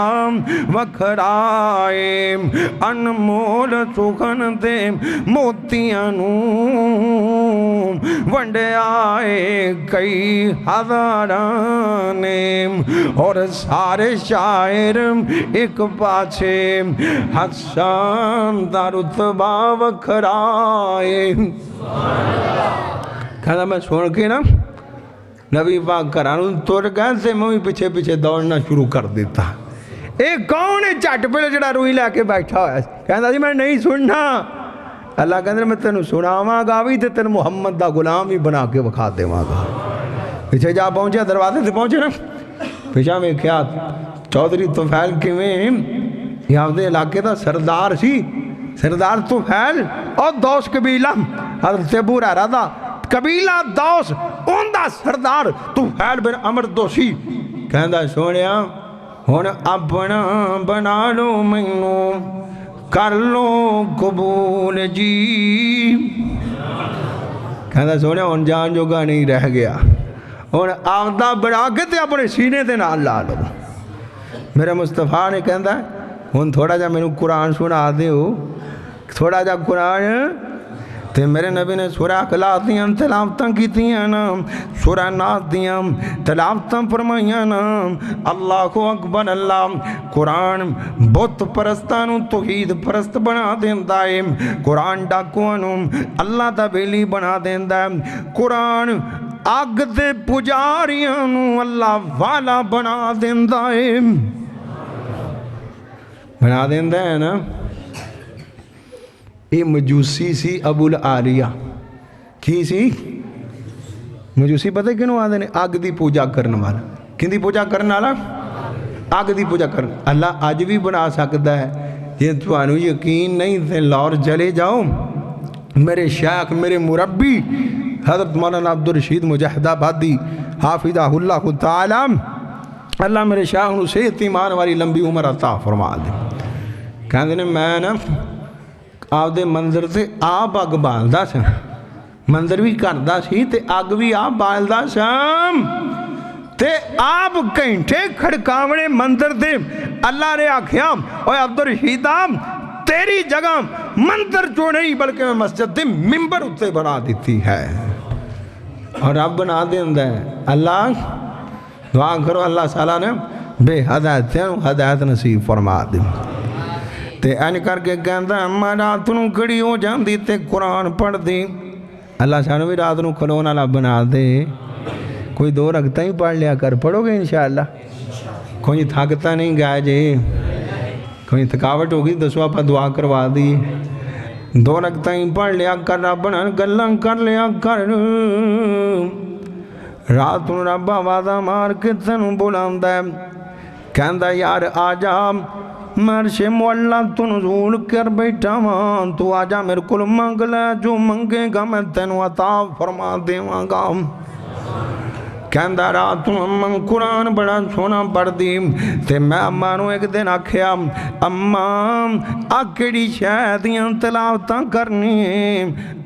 وکھرائے، انمول سخن دے موتیاں نو ونڈے آئے کئی ہزارانے، اور سارے شاعر ایک پاچھے حسان دا رتبہ وکھرائے۔ کہنا میں سن کے نا نبی پاک کرانوں توڑ گئے سے میں پیچھے پیچھے دوڑنا شروع کر دیتا، ایک کون ہے چٹ پہ جڑا روئی لے کے بیٹھا ہوا ہے، کہنا جی میں نہیں سننا، اللہ کہندے میں تینوں سناواں گا بھی تے تینوں محمد دا غلام ہی بنا کے وکھا دیواں گا۔ پیچھے جا پہنچے دروازے سے پہنچے نا، پیچھا میں کیا چودھری طفیل کیویں یہ آپ دے علاقے دا سردار سی، سردار طفیل اور دوس قبیلہ حضرت ابو ہریرہ دا قبیلہ دوس ان دا سردار طفیل بن عمر دوسی کہندا سونیا ہن اپنا بنا لو مینوں کر لو قبول جی، کہندا سونیا ہن جان جوگا نہیں رہ گیا، ہن آپدا بڑا کے تے اپنے سینے دے نال لا لو۔ میرے مصطفیٰ نے کہندا ہن تھوڑا جا مینوں قرآن سنا دیو، تھوڑا جا قرآن تے میرے نبی نے سورہ اخلاص دیاں تلاوتاں کیتیاں نا، سورہ ناس دیاں تلاوتاں فرمائیاں نا۔ اللہ اکبر، اللہ قرآن بت پرستاں نوں توحید پرست بنا دیندا ہے، قرآن ڈاکواں نوں اللہ دا بیلی بنا دیندا ہے، قرآن اگ دے پجاریاں نوں اللہ والا بنا دیندا ہے، بنا دیندا ہے نا۔ یہ مجوسی سی ابو العالیہ، کی سی مجوسی؟ پتہ کنوں آدھے نے؟ آگ دی پوجا کرنے والا۔ کن دی پوجا کرنے والا؟ آگ دی پوجا کرنے۔ اللہ آج بھی بنا سکتا ہے، یہ توانو یقین نہیں تھے لاہور چلے جاؤ، میرے شیخ میرے مربی حضرت مولانا عبدالرشید مجاہد آبادی حافظہ اللہ تعالی، اللہ میرے شیخ انہوں صحت ایمان والی لمبی عمر عطا فرما دے، کہنے میں نا آپ دے منظر سے آپ اگ بالدہ سا، منظر بھی کردہ سی تے اگ بھی آپ بالدہ سا تے آپ گھنٹے کھڑکاونے منظر دے اللہ نے آکھیا اوہ عبدالرشیدہ تیری جگہ منظر جو نہیں بلکہ میں مسجد دے ممبر اتے بنا دیتی ہے، اور اب بنا دیں دے۔ اللہ دعا کرو اللہ صلی نے بے ہدایت نصیب فرما دیں۔ تے این کر کے کہندا اما رات نوں کھڑی ہو جاندی تے قرآن پڑھ دی، اللہ سانو بھی رات نوں کھلون والا بنا دے، کوئی 2 رکعتاں ہی پڑھ لیا کر، پڑھو گے انشاءاللہ، کوئی تھکتا نہیں گیا جی، کوئی تھکاوٹ ہوگی دسو آپ دعا کروا دی، 2 رکعتاں ہی پڑھ لیا کر، رب نال گلاں کر لیا کر، رات نوں رب آوازاں مار کے تینوں بلاندا ہے، کہندا یار آ جا میں عرش معلیٰ تو نزول کر بیٹھا ماں، تو آجا میرے کل منگ لے جو منگے گا میں تینوں عطا فرما دیواں گا۔ کہندا رات اماں قرآن بڑا سونا پڑھ دی تے میں اماں نوں ایک دن آکھیا اماں آکڑی شہدیاں تلاوتاں کرنی،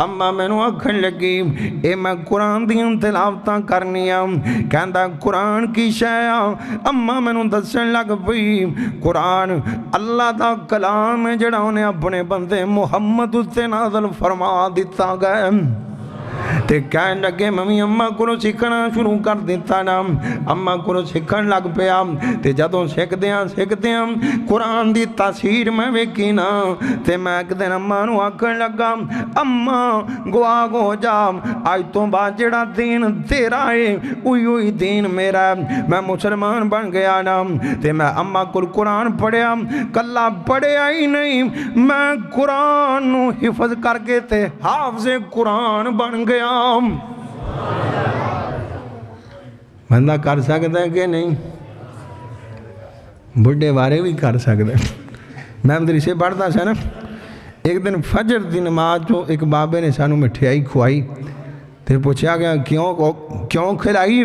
اماں میں نوں آکھن لگی اے میں قرآن دیاں تلاوتاں کرنیاں، کہندا قرآن کی شہیاں، اماں میں نوں دسن لگ پئی قرآن اللہ دا کلام ہے جڑا انہیں اپنے بندے محمد سے نازل فرما دیتا گئے، تے کہن لگے ممی اماں کو سکھنا شروع کر دیتا نا، اماں کو سکھن لگ پیا تے جدوں سکھدیاں قرآن دی تاثیر میں ویکھی نا تے میں ایک دن اماں نوں آکھن لگا اماں گواہ ہو جا آج تو بعد جڑا دین تیرا ہے اوہی دین میرا ہے، میں مسلمان بن گیا نا تے میں اماں کو قرآن پڑھیا، کلا پڑھیا ہی نہیں میں قرآن نوں حفظ کر کے تے حافظ قرآن بن گیا۔ بندہ کر سکتا ہے کہ نہیں؟ بڑھے بارے بھی کر سکتا ہے۔ میں مدرسے پڑھتا سا نا، ایک دن فجر دی نماز جو ایک بابے نے سانو مٹھائی کھوائی تے پوچھا گیا کیوں کھلائی؟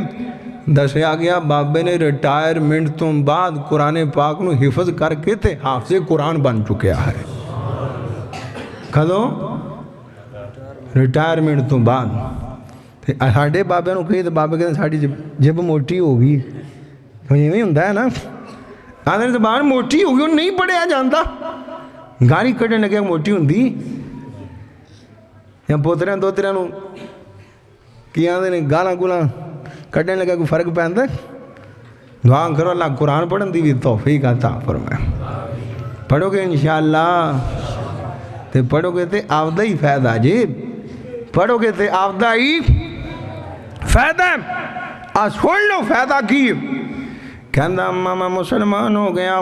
دسیا گیا بابے نے ریٹائرمنٹ تو بعد قرآن پاک نو حفظ کر کے تے حافظ قرآن بن چکیا ہے۔ کدوں؟ ریٹائرمنٹ تو بعد ساڑھے بابے نو کہی تو بابے کہتے ہیں ساڑھی جب موٹی ہوگی، تو یہ نہیں ہوندہ ہے نا، آدھے زبان موٹی ہوگی وہ نہیں پڑھیا جانتا، گاڑی کٹنے لگے موٹی ہوندی یا پوتریاں دوتریاں نو کی آدھے نے گالاں گولاں کٹنے لگے کوئی فرق پہندا ہے؟ دعا کرو اللہ قرآن پڑھن دی بھی توفیق عطا فرمائے۔ پڑھو گے انشاءاللہ تے پڑھو گے تے آفدہ ہی فائدہ جی، پڑھو گے تے آفدہ ہی فائدہ، سن لو فائدہ کی۔ کہندہ اماں میں مسلمان ہو گیا،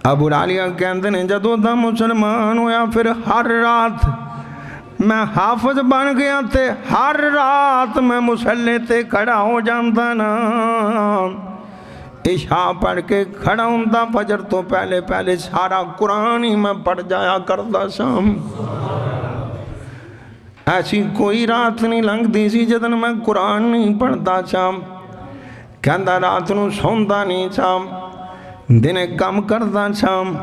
ابو العالیہ کہندے نے جدو دا مسلمان ہویا پھر ہر رات میں حافظ بن گیا تے ہر رات میں مسلح تے کھڑا ہو جاندہ نا، عشاء پڑھ کے کھڑا ہوندا فجر تو پہلے پہلے سارا قرآن ہی میں پڑھ جایا کردا شام ایسی کوئی رات نہیں لنگ دی سی جدن میں قرآن نہیں پڑھتا شام کہندا رات نو سوندا نہیں شام دن کم کردا شام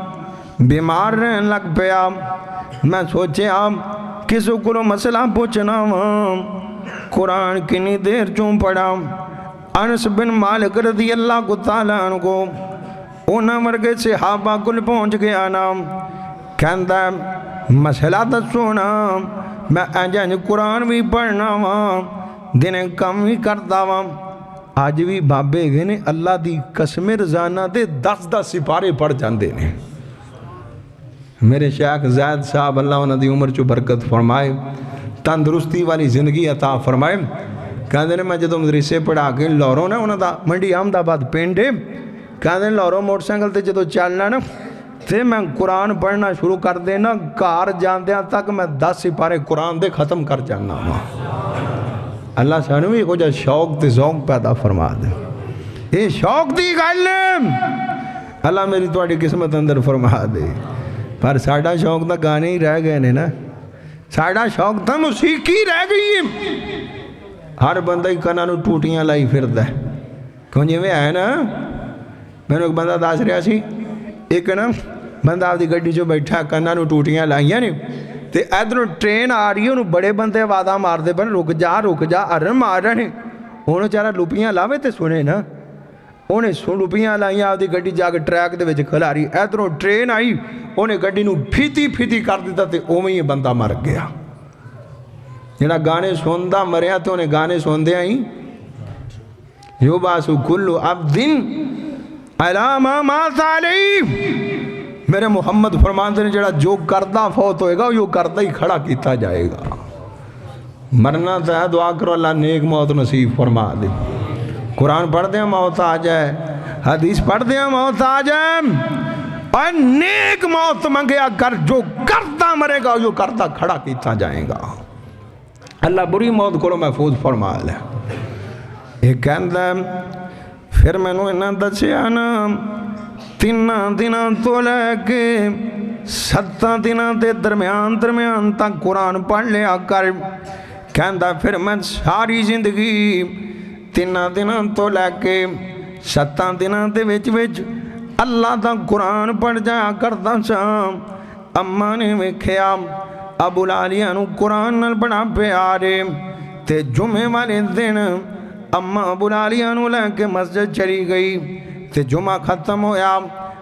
بیمار رہن لگ پیا میں سوچیا کسو کو مسئلہ پوچھنا ہوں قرآن کنی دیر چوں پڑھا انس بن مالک رضی اللہ کو تعالیٰ عنہ کو انہاں ورگے صحابہ کل پہنچ گیا نام کہندا مسئلہ دسونا میں انجان قرآن بھی پڑھنا ہوں دن کم بھی کرتا ہوں آج بھی بابے گئے نے اللہ دی قسم رضانہ دے 10 سپارے پڑھ جاندے نے میرے شیخ زید صاحب اللہ انہاں دی عمر چو برکت فرمائے تندرستی والی زندگی عطا فرمائے کہندے نے میں جدو مدرسے پڑھا کے لوروں نے انہاں دا منڈی احمد آباد پنڈ ہے کہندے نے لوروں موٹر سائیکل تے جدو چلنا نا تے میں قرآن پڑھنا شروع کر دینا کار جاندیاں تک میں 10 سپارے قرآن دے ختم کر جانا ہوں اللہ سانو بھی کچھ شوق تے ذوق پیدا فرما دے یہ شوق دی گل اللہ میری تواڈی قسمت اندر فرما دے پر ساڈا شوق تا گانے ہی رہ گئے نے نا ساڈا شوق تا موسیقی رہ گئی ہے ہر بندہ ہی کنا نو ٹوٹیاں لائی پھردا ہے کیوں جویں ہے نا میں ایک بندہ دس رہا سی ایک نا بندہ آپ دی گڈی جو بیٹھا کنا نو ٹوٹیاں لائیاں نے تے ادھروں ٹرین آ رہی ہے انہوں بڑے بندے وعدہ مار دے بن رک جا ارن مار رہے انہوں چارہ لپیاں لاوے تے سنے نا انہیں لپیاں لائیاں آپ دی گڈی جا کے ٹریک دے وچ کھلا رہی ادھروں ٹرین آئی انہیں گڈی نو پھیتی کر دیتا تے اوویں ہی بندہ مر گیا جڑا گانے سوندا مریا تے انہیں گانے سوندے آئی یوباسو کلو عبدن علی ما مات علیہ میرے محمد فرماندے نے جڑا جو کردہ فوت ہوئے گا وہ کردہ ہی کھڑا کیتا جائے گا مرنا تو ہے دعا کرو اللہ نیک موت نصیب فرما دے قرآن پڑھ دیں موت آ جائے حدیث پڑھ دیں موت آ جائے اور نیک موت منگیا کر جو کردہ مرے گا وہ کردہ کھڑا کیتا جائے گا اللہ بری موت کو محفوظ فرما لے ایک کہندہ پھر میں نے انہاں دسیا نا 3 دنوں تو لے کے 7 دنوں دے درمیان تک قرآن پڑھ لیا کر کہندہ پھر میں ساری زندگی 3 دنوں تو لے کے 7 دنوں دے وچ اللہ دا قرآن پڑھ جایا کرتا سا اماں نے ویکھیا ابو العالیہ نو قرآن نال بڑا پیارے تے جمعے والے دن اماں ابو العالیہ نو لے کے مسجد چلی گئی تے جمعہ ختم ہویا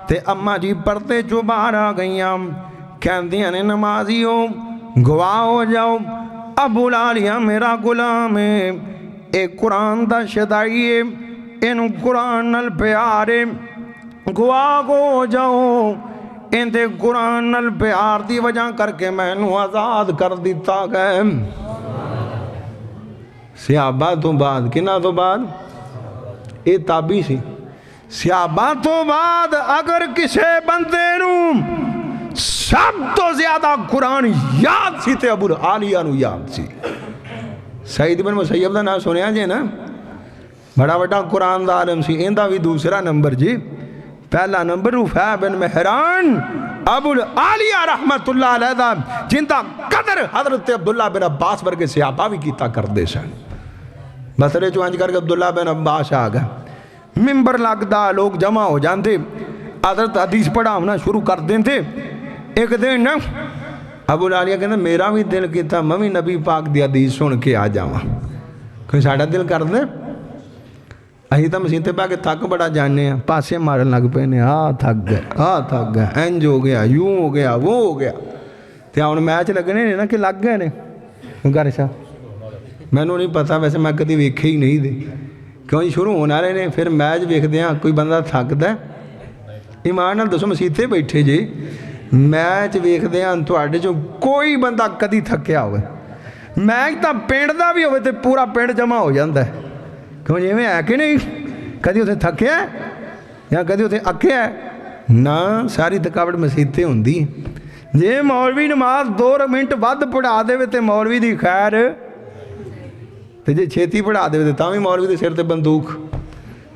تے اماں جی پڑھتے جو باہر آ گئیاں کہندیاں نے نمازیوں گواہ ہو جاؤ ابو العالیہ میرا غلام ہے اے قرآن دا شدائی ہے اینو قرآن نال پیارے گواہ ہو جاؤ اندے قرآن نال پیار دی وجہ کر کے میں نو آزاد کر دیتا گئے صحابہ تو بعد کنا تو بعد اے تابی سی صحابہ تو بعد اگر کسے بندے نو سب تو زیادہ قرآن یاد سی تے ابو العالیہ نو یاد سی سعید بن مسیب دا نام سنیا جے نا بڑا بڑا قرآن دا عالم سی اندہ بھی دوسرا نمبر جی پہلا نمبر رفع بن مہران ابو العالیہ رحمت اللہ علیہ دا جن دا قدر حضرت عبداللہ بن عباس برکے صحابہ بھی کیتا کر دے سن بسرے چوانج کر کے عبداللہ بن عباس آ گئے ممبر لگ دا لوگ جمع ہو جاندے حضرت حدیث پڑھا ہونا شروع کر دیں تھے ایک دن ابو العالیہ کہتے میرا بھی دل کیتا میں بھی نبی پاک دی حدیث سن کے آ جاواں کوئی ساڑھا دل کر دے اہی تا مسیح تے پہ کے تھک بڑا جانے ہیں پاسے مارن لگ پہ نے تھک گئے انج ہو گیا یوں ہو گیا وہ ہو گیا تے آن میچ لگنے نے نا کہ لگ گئے نے گھر سا میں نے نہیں پتا ویسے میں کدی ویکھے ہی نہیں دے کیوں شروع ہونا رہے نے پھر میچ ویکھ دیاں کوئی بندہ تھک دے ایمان نال دسو مسیح تے بیٹھے جی میچ ویکھ دیاں تواڈے جو کوئی بندہ کدی تھکیا ہوئے میچ تا پنڈ دا بھی ہوئے تے پورا پنڈ جمع ہو جاندہ ہے کیوں جی میں ہے کہ نہیں کدی اتنے تھکیا ہے یا کدی اتنے اکیا ہے نا ساری تھکاوٹ مسیحتے ہوندی جی مولوی نماز 2 منٹ ود پڑھا دے تے مولوی دی خیر تے جی چھیتی پڑھا دے تے تاں بھی مولوی دے سر تے بندوق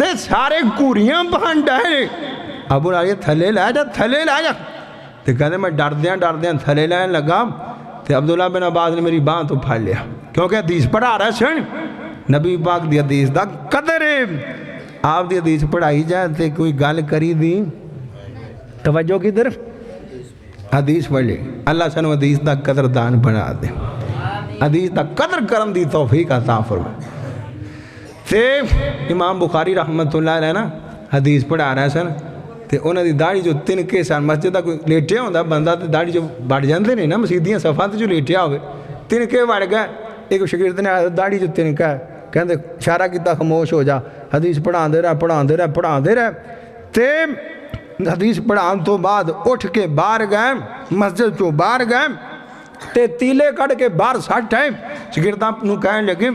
تے سارے کوریاں بہن ڈائے ابو لالیا تھلے لائے جا تھلے لائے جا تے کہتے میں ڈردیاں تھلے لائے لگا تے عبداللہ بن عباس نے میری باں تو پھاڑ لیا کیونکہ حدیث پڑھا رہا ہے سن نبی پاک دی حدیث دا قدر ہے آپ دی حدیث پڑھائی جائے تے کوئی گال کری دی توجہ کی طرف حدیث پڑھ لے اللہ سنو حدیث دا قدر دان بنا دے حدیث دا قدر کرن دی توفیق عطا فرمائے تے امام بخاری رحمت اللہ علیہ نا حدیث پڑھا رہا ہے سن تے انہوں دی داڑھی جو تنکے سن مسجد دا کوئی لیٹیا ہوندہ بندہ تے داڑھی جو بڑھ جاندے نہیں نا مسیدیاں صفات جو لیٹیا ہوئے تنکے بڑھ گئے ایک شاگرد نے داڑھی جو تنکا ہے کہندے اشارہ کیتا خاموش ہو جا حدیث پڑھان دے رہا تے حدیث پڑھان تو بعد اٹھ کے باہر گئے مسجد تو باہر گئے تے تیلے کڑ کے باہر سٹ ہے شاگرداں نو کہنے لگے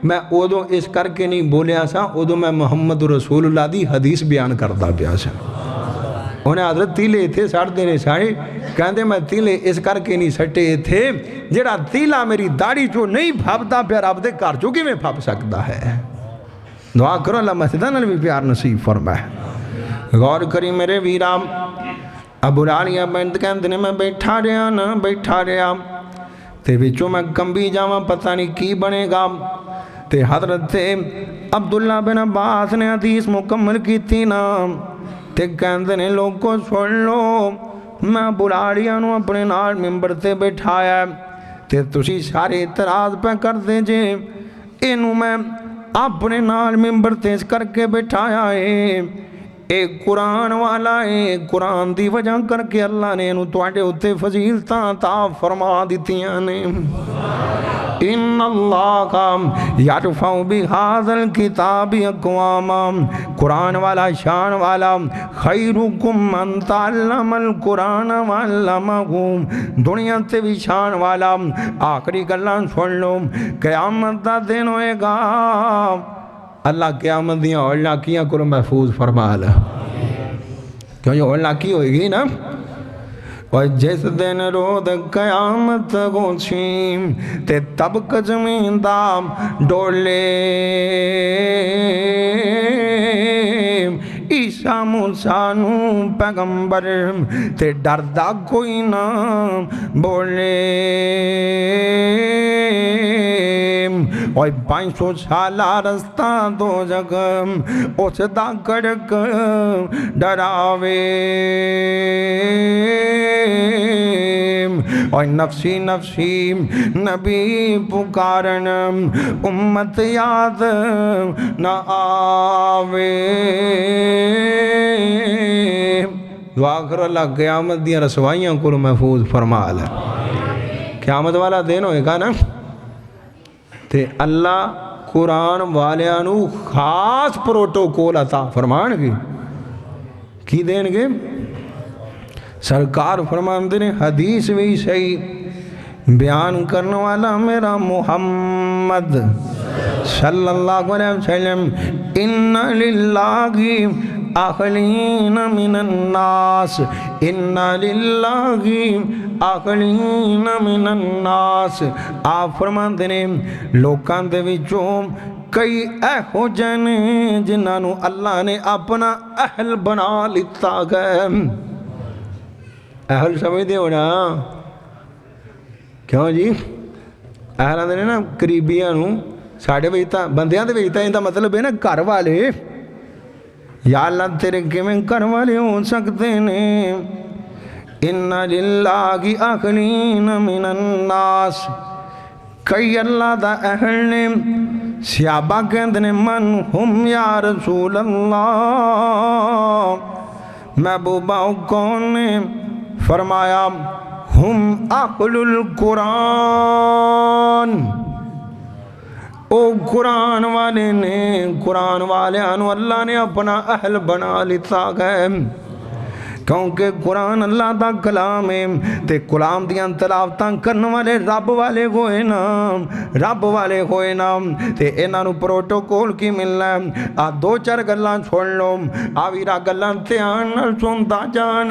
میں ادو اس کر کے نہیں بولیا سا ادو میں محمد رسول اللہ دی حدیث بیان کردا پیا سا انہیں حضرت تیلے تھے سٹ دینے سارے کہندے میں تیلے اس کر کے نہیں سٹے تھے جڑا تیلا میری داڑھی چو نہیں پھاپتا پیا رب دے کار چکی میں پھاپ سکتا ہے دعا کرو اللہ مسجدہ نال بھی پیار نصیب فرمائے غور کری میرے ویرام ابو لالیا بنت کہندے نے میں بیٹھا رہا تے وچوں میں کمبی جاواں پتہ نہیں کی بنے گا تے حضرت عبداللہ بن عباس نے حدیث مکمل کی تھی نا تے کہندے نے لوگ کو سن لو میں ابو لالیا نو اپنے نال ممبر تے بٹھایا تے تسی سارے اعتراض پہ کر دے جے اینو میں اپنے نال ممبر تے اس کر کے بٹھایا ہے ایک قرآن والا ہے قرآن دی وجہ کر کے اللہ نے انہوں توڑے ہوتے فضیلتاں تا فرما دیتیاں نے ان اللہ کا یرفع بہذا الکتاب اقواما قرآن والا شان والا خیرکم من تعلم القرآن وعلمہ دنیا تے بھی شان والا آخری گلان سن لو قیامت دا دن ہوئے گا اللہ قیامت دیاں اور لاکیاں کو محفوظ فرما لے کیوں یہ اور لاکی ہوئے گی نا اور جس دن رود قیامت گوچھیم تے تب کجمین دام ڈولے عیسیٰ موسیٰ نو پیغمبر تے ڈردہ کوئی نہ بولے اور 500 سالہ رستہ دو جگہ اس دا کڑک ڈراوے اور نفسی نفسی نبی پکارن امت یاد نہ آوے دعا کرو اللہ قیامت دیا رسوائیاں کو محفوظ فرما لے قیامت والا دن ہوئے گا نا تے اللہ قرآن والیانو خاص پروٹوکول عطا فرمان کی دین گے سرکار فرماندے نے حدیث بھی صحیح بیان کرنے والا میرا محمد صلی اللہ علیہ وسلم ان للہ اخلین من الناس ان للہ اخلین من الناس آپ فرماندے نے لوکاں دے وچوں کئی ایہو جنے جنہاں نو اللہ نے اپنا اہل بنا لیتا گئے اہل سمجھ دے ہونا کیوں جی اہل آندے نے نا قریبیاں نو ساڑھے ویتا بندیاں دے ویتا ان دا مطلب ہے نا گھر والے یا اللہ تیرے کیویں گھر والے ہو سکتے نے ان للہ اخلین من الناس کئی اللہ دا اہل نے صحابہ کہندے نے من ہم یا رسول اللہ محبوبہ کون نے فرمایا ہم اہل القرآن او قرآن والے نے قرآن والے انو اللہ نے اپنا اہل بنا لیتا گئے کیونکہ قرآن اللہ دا کلام ہے تے کلام دیاں تلاوتاں کرن والے رب والے ہوئے نا، رب والے ہوئے نا، تے انہاں نو پروٹوکول کی ملنا ہے۔ آ دو چار گلاں چھوڑ لو، آ ویرا گلاں دھیان نال سندا جان،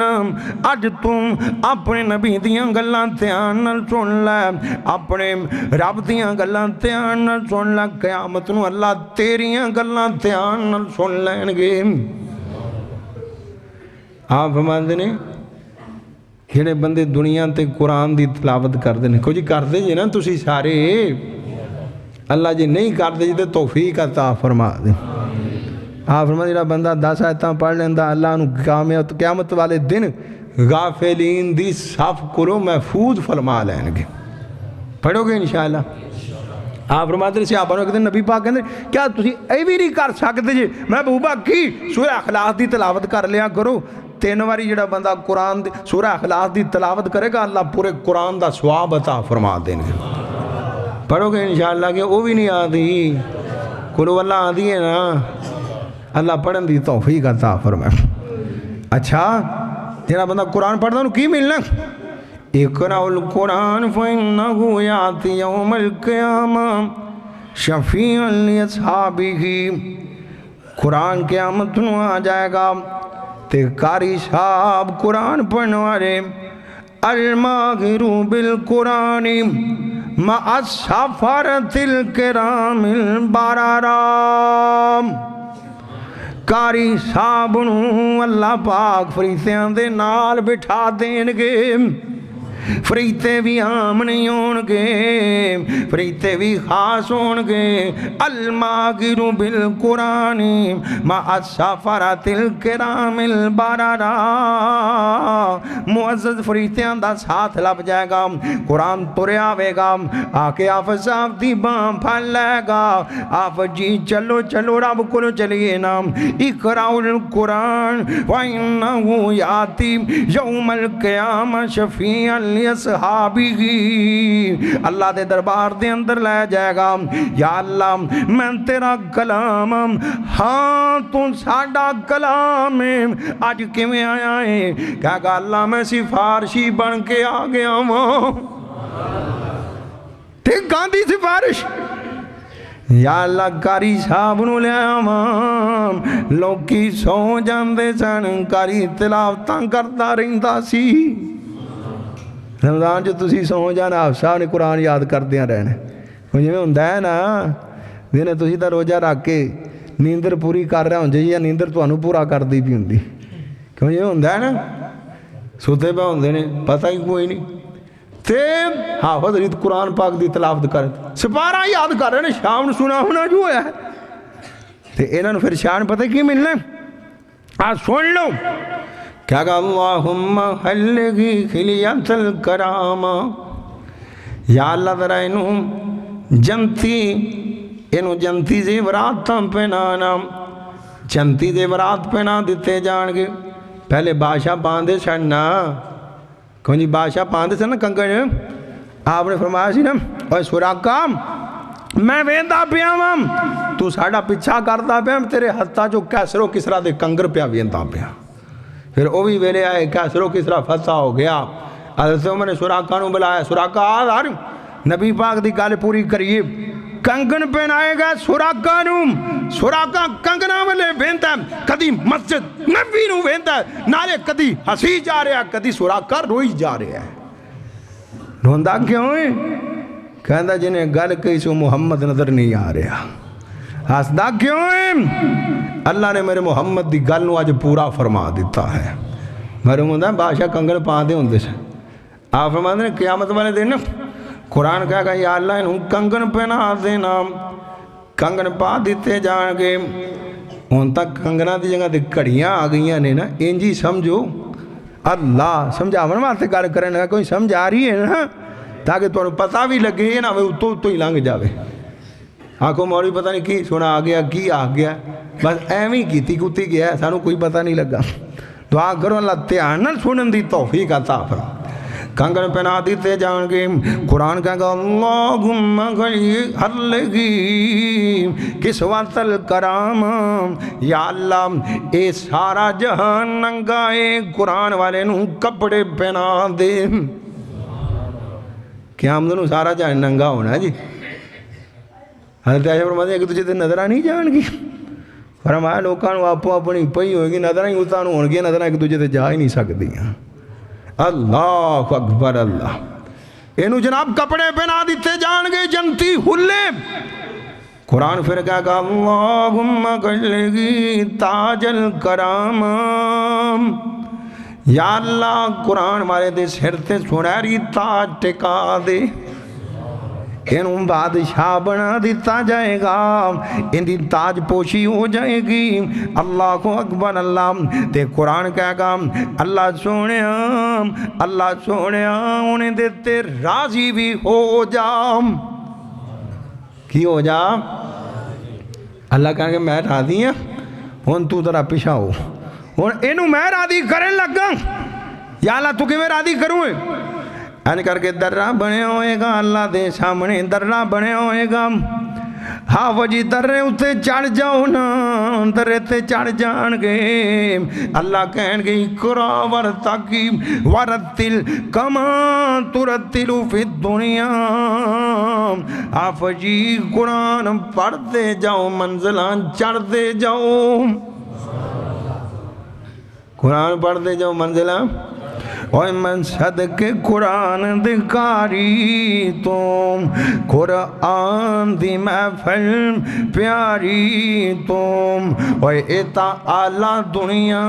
اج تم اپنے نبی دیاں گلاں دھیان نال سن لے، اپنے رب دیاں گلاں دھیان نال سن لے، قیامت نو اللہ تیریاں گلاں دھیان نال سن لین گے۔ آپ فرماندے نے جڑے بندے دنیا تے قرآن دی تلاوت کردے نے، کچھ کردے جی نا تسی سارے، اللہ جی نہیں کردے جی تے توفیق عطا فرما دے۔ آپ فرما جڑا بندہ 10 آیتاں پڑھ لیندا اللہ نو قیامت والے دن غافلین دی صف کرو محفوظ فرما لین گے۔ پڑھو گے انشاءاللہ؟ آپ فرماتے ہیں صحابہ نے کہتے ہیں نبی پاک کہتے ہیں کیا تسی اے بھی نہیں کر سکتے جی محبوبہ کی سورہ اخلاص دی تلاوت کر لیا کرو، 3 واری جڑا بندہ قرآن سورہ اخلاص دی تلاوت کرے گا اللہ پورے قرآن دا ثواب عطا فرما دیں گے۔ پڑھو گے انشاءاللہ کہ وہ بھی نہیں آتی، قلو اللہ آتی ہے نا، اللہ پڑھن دی توفیق عطا فرمائے۔ اچھا جڑا بندہ قرآن پڑھتا انہوں کی ملنا؟ اقرأ القرآن فإنه يأتي يوم القيامة شفيعا لأصحابه، قرآن قیامت نو آ جائے گا تے قاری صاحب قرآن پڑھنے والے الماہر بالقرآن مع السفرۃ الکرام البررام، قاری صاحب نو اللہ پاک فرشتیاں دے نال بٹھا دین گے، فرشتے بھی عام نہیں ہون گے، فرشتے بھی خاص ہون گے، الماہر بالقرآن مع السفرۃ الکرام البررا، معزز فرشتیاں دا ساتھ لب جائے گا، قرآن ترے آوے گا، آکے آپ صاحب دی بام پھل لے گا، آپ جی چلو چلو رب کو چلیے نا، اقرأ القرآن وَإِنَّهُ يَأْتِي يَوْمَ الْقِيَامَةِ شَفِيعًا لِأَصْحَابِهِ، اللہ دے دربار دے اندر لے جائے گا، یا اللہ میں تیرا کلام ہاں تو ساڑا کلام آج کیویں آیا ہے، کہا گا اللہ میں سفارشی بن کے آ گیا ہوں، ٹھیک گاندھی سفارش، یا اللہ قاری صاحب نو لے آواں، لوکی سو جاندے سن قاری تلاوتاں کرتا رہندا سی، رمضان جو تسی سو جانا آپ صاحب نے قرآن یاد کردیاں رہنے، مجھے میں ہوندہ ہے نا دینے تسی تا روجہ رکھ کے نیندر پوری کر رہا ہوں جی یا نیندر تو انو پورا کر دی بھی ہوندی، کہ مجھے ہوندہ ہے نا سوتے پہ ہوندے نے پتہ ہی کوئی نہیں، تیم حافظ رید قرآن پاک دی تلاوت کر سپارہ یاد کر رہے ہیں شام نے سنا ہونا جو ہے، تے انہوں نے پھر شان پتہ کی ملنا ہے، آج سن لو کیا کہ اللہم حلگی خلیت الکرامہ، یا اللہ ذرا انہوں جنتی زیورات پہنانا، جنتی زیورات پہنا دیتے جان گے، پہلے بادشاہ باندھے سننا، کون جی بادشاہ باندھے سننا کنگن، آپ نے فرمایا سی نا اوہ سراکا میں ویندا پیا ہوں تو ساڑا پیچھا کرتا پیا، تیرے ہتھا جو کیسرو کسرا دے کنگر پیا ویندا پیا، پھر وہ بھی ویلے آئے کیسرو کسرا فتح ہو گیا، حضرت عمر نے سراقہ نو بلایا، سراقہ آدھار نبی پاک دی گال پوری کریے، کنگن پہنائے گا سراقہ نو، سراقہ کنگنا والے بینتا ہے، کدی مسجد نبی نو بینتا ہے، نالے کدی ہسی جا رہا ہے، کدی سراقہ روئی جا رہا ہے، روندہ کیوں ہے؟ کہندہ جنہیں گل کئی سو محمد نظر نہیں آ رہا، ہسدہ کیوں ہے؟ اللہ نے میرے محمد دی گل نو آج پورا فرما دیتا ہے، میرے ہوندہ ہے بادشاہ کنگن پا دے ہوندے سے، آپ فرما دے قیامت والے دن قرآن کہا کہ یا اللہ انہوں کنگن پہنا دینا، کنگن پا دیتے جان گے، ان تک کنگنہ دی جگہ دے کڑیاں آگئیاں نے نا، انجی سمجھو اللہ سمجھا من مارتے کار کرنے کوئی سمجھ آ رہی ہے نا، تاکہ تو پتہ بھی لگے نا تو ہی لانگ جاوے، آنکھوں موری پتہ نہیں کی سنا آگیا کی آگیا، بس ایمی کیتی کتی گیا ہے سانو کوئی پتہ نہیں لگا، دعا کرو اللہ تیانن سنن دی توفیق عطا فرما، کنگن پہنا دیتے جان گے۔ قرآن کہے گا اللہم غلی کسوۃ الکرام، یا اللہ اے سارا جہان ننگا اے، قرآن والے نوں کپڑے پہنا دے۔ قیامت نوں سارا جہان ننگا ہونا جی۔ حضرت عائشہ فرماتی ہیں کہ تجھے تے نظرہ نہیں جان گی، فرمایا لوکاں نوں آپ اپنی پئی ہوئے گی، نظرہ ہی اتاں نوں ہون گی، نظرہ ایک دوجے تے جا ہی نہیں سکدی۔ اللہ اکبر اللہ، اینو جناب کپڑے پہنا دیتے جان گے جنتی حلے۔ قرآن پھر کہا کہ اللہم کلگی تاج الکرام، یا اللہ قرآن والے دے سر تے سنہری تاج ٹکا دے، اینوں بادشاہ بنا دیتا جائے گا، ان دی تاج پوشی ہو جائے گی۔ اللہ اکبر اللہ۔ تے قرآن کہے گا اللہ سونیا انہیں دیتے راضی بھی ہو جا۔ کی ہو جا؟ اللہ کہے گا میں راضی ہوں، ہن تو ذرا پیچھے ہو، ہن اینوں میں راضی کرن لگا، یا اللہ تو کیویں راضی کروں؟ این کر کے درہ بنے ہوئے گا، اللہ دے سامنے درہ بنے ہوئے گا۔ ہاں وجی درے اتے چڑھ جاؤ نا، درے تے چڑھ جان گے۔ اللہ کہن گے اقرا ورتقی ورتل کما ترتل فی الدنیا، آپ جی قرآن پڑھتے جاؤ، منزلان چڑھتے جاؤ، قرآن پڑھتے جاؤ منزلان۔ اوہ من صدق قرآن دکاری تم، قرآن دی محفل پیاری تم، اوہ ایتا اعلیٰ دنیا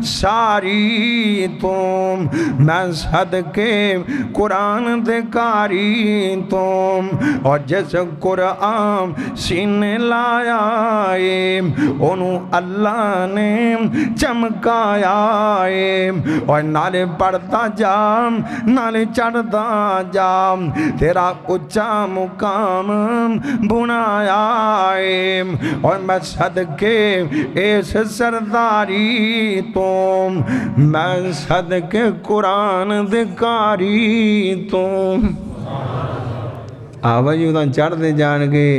ساری تم، من صدق قرآن دکاری تم، اور جس قرآن سینے لایا ہے انہوں اللہ نے چمکایا ہے، اور نالے پڑھتا جام نالے چڑھتا جام، تیرا اچھا مقام بنایا ہے، اور میں صدقے اس سرداری تم، میں صدقے قرآن دکاری تم۔ آواز ادھا چڑھتے جان گے،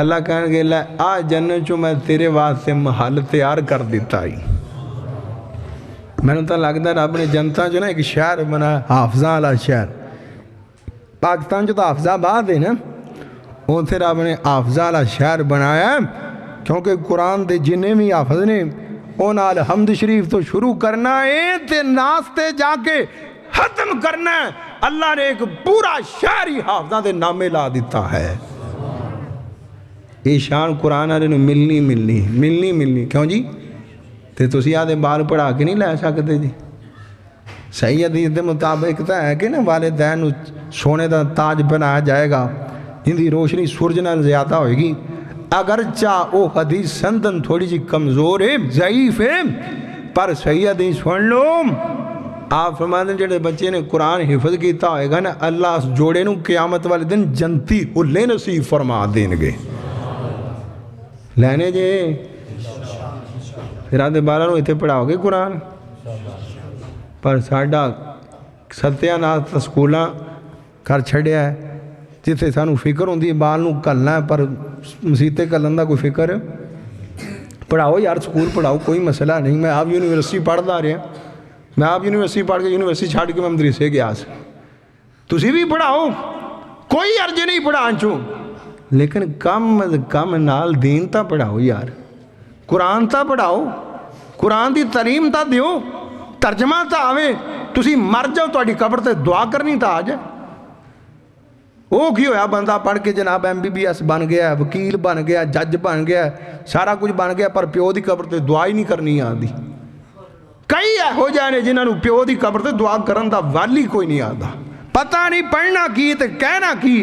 اللہ کہنے گے لے آ جنت چو میں تیرے واسطے محل تیار کر دیتا ہی۔ میں نے تو لگتا ہے رب نے جنتا جو نا ایک شہر بنا حافظہ والا شہر، پاکستان جو تو حافظہ آباد ہے نا، وہ تھے رب نے حافظہ والا شہر بنایا ہے، کیونکہ قرآن دے جنہیں بھی حافظ نے وہ نال حمد شریف تو شروع کرنا ہے تے ناستے جا کے ختم کرنا ہے۔ اللہ نے ایک پورا شہر ہی حافظہ دے نامے لا دیتا ہے۔ یہ شان قرآن والے ملنی کیوں جی؟ تے تسی آدھے بال پڑھا کے نہیں لے سکتے جی۔ صحیح حدیث دے مطابق تو ہے کہ نا والدین سونے دا تاج بنایا جائے گا، ان دی روشنی سورج نال زیادہ ہوئے گی۔ اگرچہ وہ حدیث سندن تھوڑی جی کمزور ہے، ضعیف ہے، پر صحیح حدیث سن لو۔ آپ فرماتے ہیں جڑے بچے نے قرآن حفظ کیتا ہوئے گا نا، اللہ اس جوڑے نو قیامت والے دن جنتی حلے نصیب فرما دیں گے۔ لینے جے پھر آدھے بارہ نو اتنے پڑھاؤ گے قرآن، پر ساڑھا ستیہ نات سکولاں کر چھڑیا ہے، جتے سانو فکر ہوں دی بال نو کلنا ہے، پر مسیطے کلن دا کوئی فکر ہے؟ پڑھاؤ یار، سکول پڑھاؤ، کوئی مسئلہ نہیں۔ میں آپ یونیورسٹی پڑھ دا رہے ہیں، میں آپ یونیورسٹی پڑھ کے یونیورسٹی چھاڑ کے میں مدرسے گیا سے، تسی بھی پڑھاؤ، کوئی عرض نہیں پڑھان چوں، لیکن کم از کم نال دین تا پڑھاؤ یار، قرآن تا پڑھاؤ، قرآن دی تعلیم تا دیو، ترجمہ تا آوے، تسی مر جاؤ تو اڈی قبر تے دعا کرنی تا آ جائے۔ وہ کی ہویا بندہ پڑھ کے جناب MBBS بن گیا، وکیل بن گیا، جج بن گیا، سارا کچھ بن گیا، پر پیو دی قبر تے دعا ہی نہیں کرنی آدھی۔ کئی ہو جانے جنہاں نو پیو دی قبر تے دعا کرن دا والی کوئی نہیں آدھا، پتہ نہیں پڑھنا کی تے کہنا کی،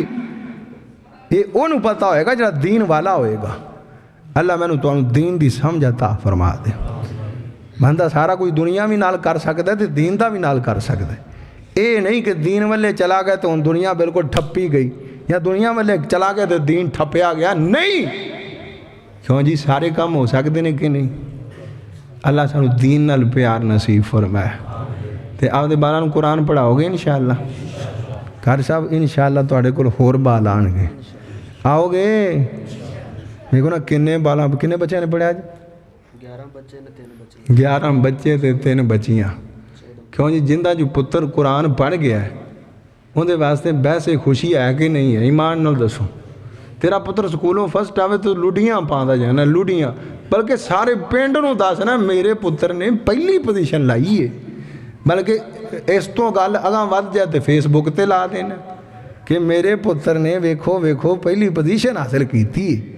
یہ انہوں پتہ ہوئے گا جنہاں دین والا ہوئے گا۔ اللہ میں نے تو دین دی سمجھ عطا فرما دے۔ بندہ سارا کوئی دنیا بھی نال کر سکتا ہے تے دین دا بھی نال کر سکتا ہے۔ اے نہیں کہ دین والے چلا گئے تو دنیا بالکل ٹھپی گئی، یا دنیا والے چلا گئے تو دین ٹھپیا گیا، نہیں۔ کیوں جی سارے کام ہو سکتے ہیں کہ نہیں؟ اللہ سانو دین نال پیار نصیب فرمائے۔ تے آپ دے بالاں نوں قرآن پڑھاؤ گے انشاءاللہ؟ گھر صاحب انشاءاللہ تواڈے کول ہور بال آن گے، آؤ گے؟ دیکھو نا کنے بالاں کنے بچے نے پڑھیا آج؟ 11 بچے تے 3 بچیاں۔ کیوں جی جندہ جو پتر قرآن پڑھ گیا ہے اندے واسطے بحث خوشی ہے کہ نہیں ہے؟ ایمان نال دسو، تیرا پتر سکولوں فرسٹ آوے تو لوڈیاں پاندا جانا، لوڈیاں، بلکہ سارے پنڈ نوں دسنا میرے پتر نے پہلی پوزیشن لائی ہے، بلکہ اس تو گل اگاں ود جائے تو فیس بک تے لا دینا کہ میرے پتر نے ویکھو ویکھو پہلی پوزیشن حاصل کیتی ہے۔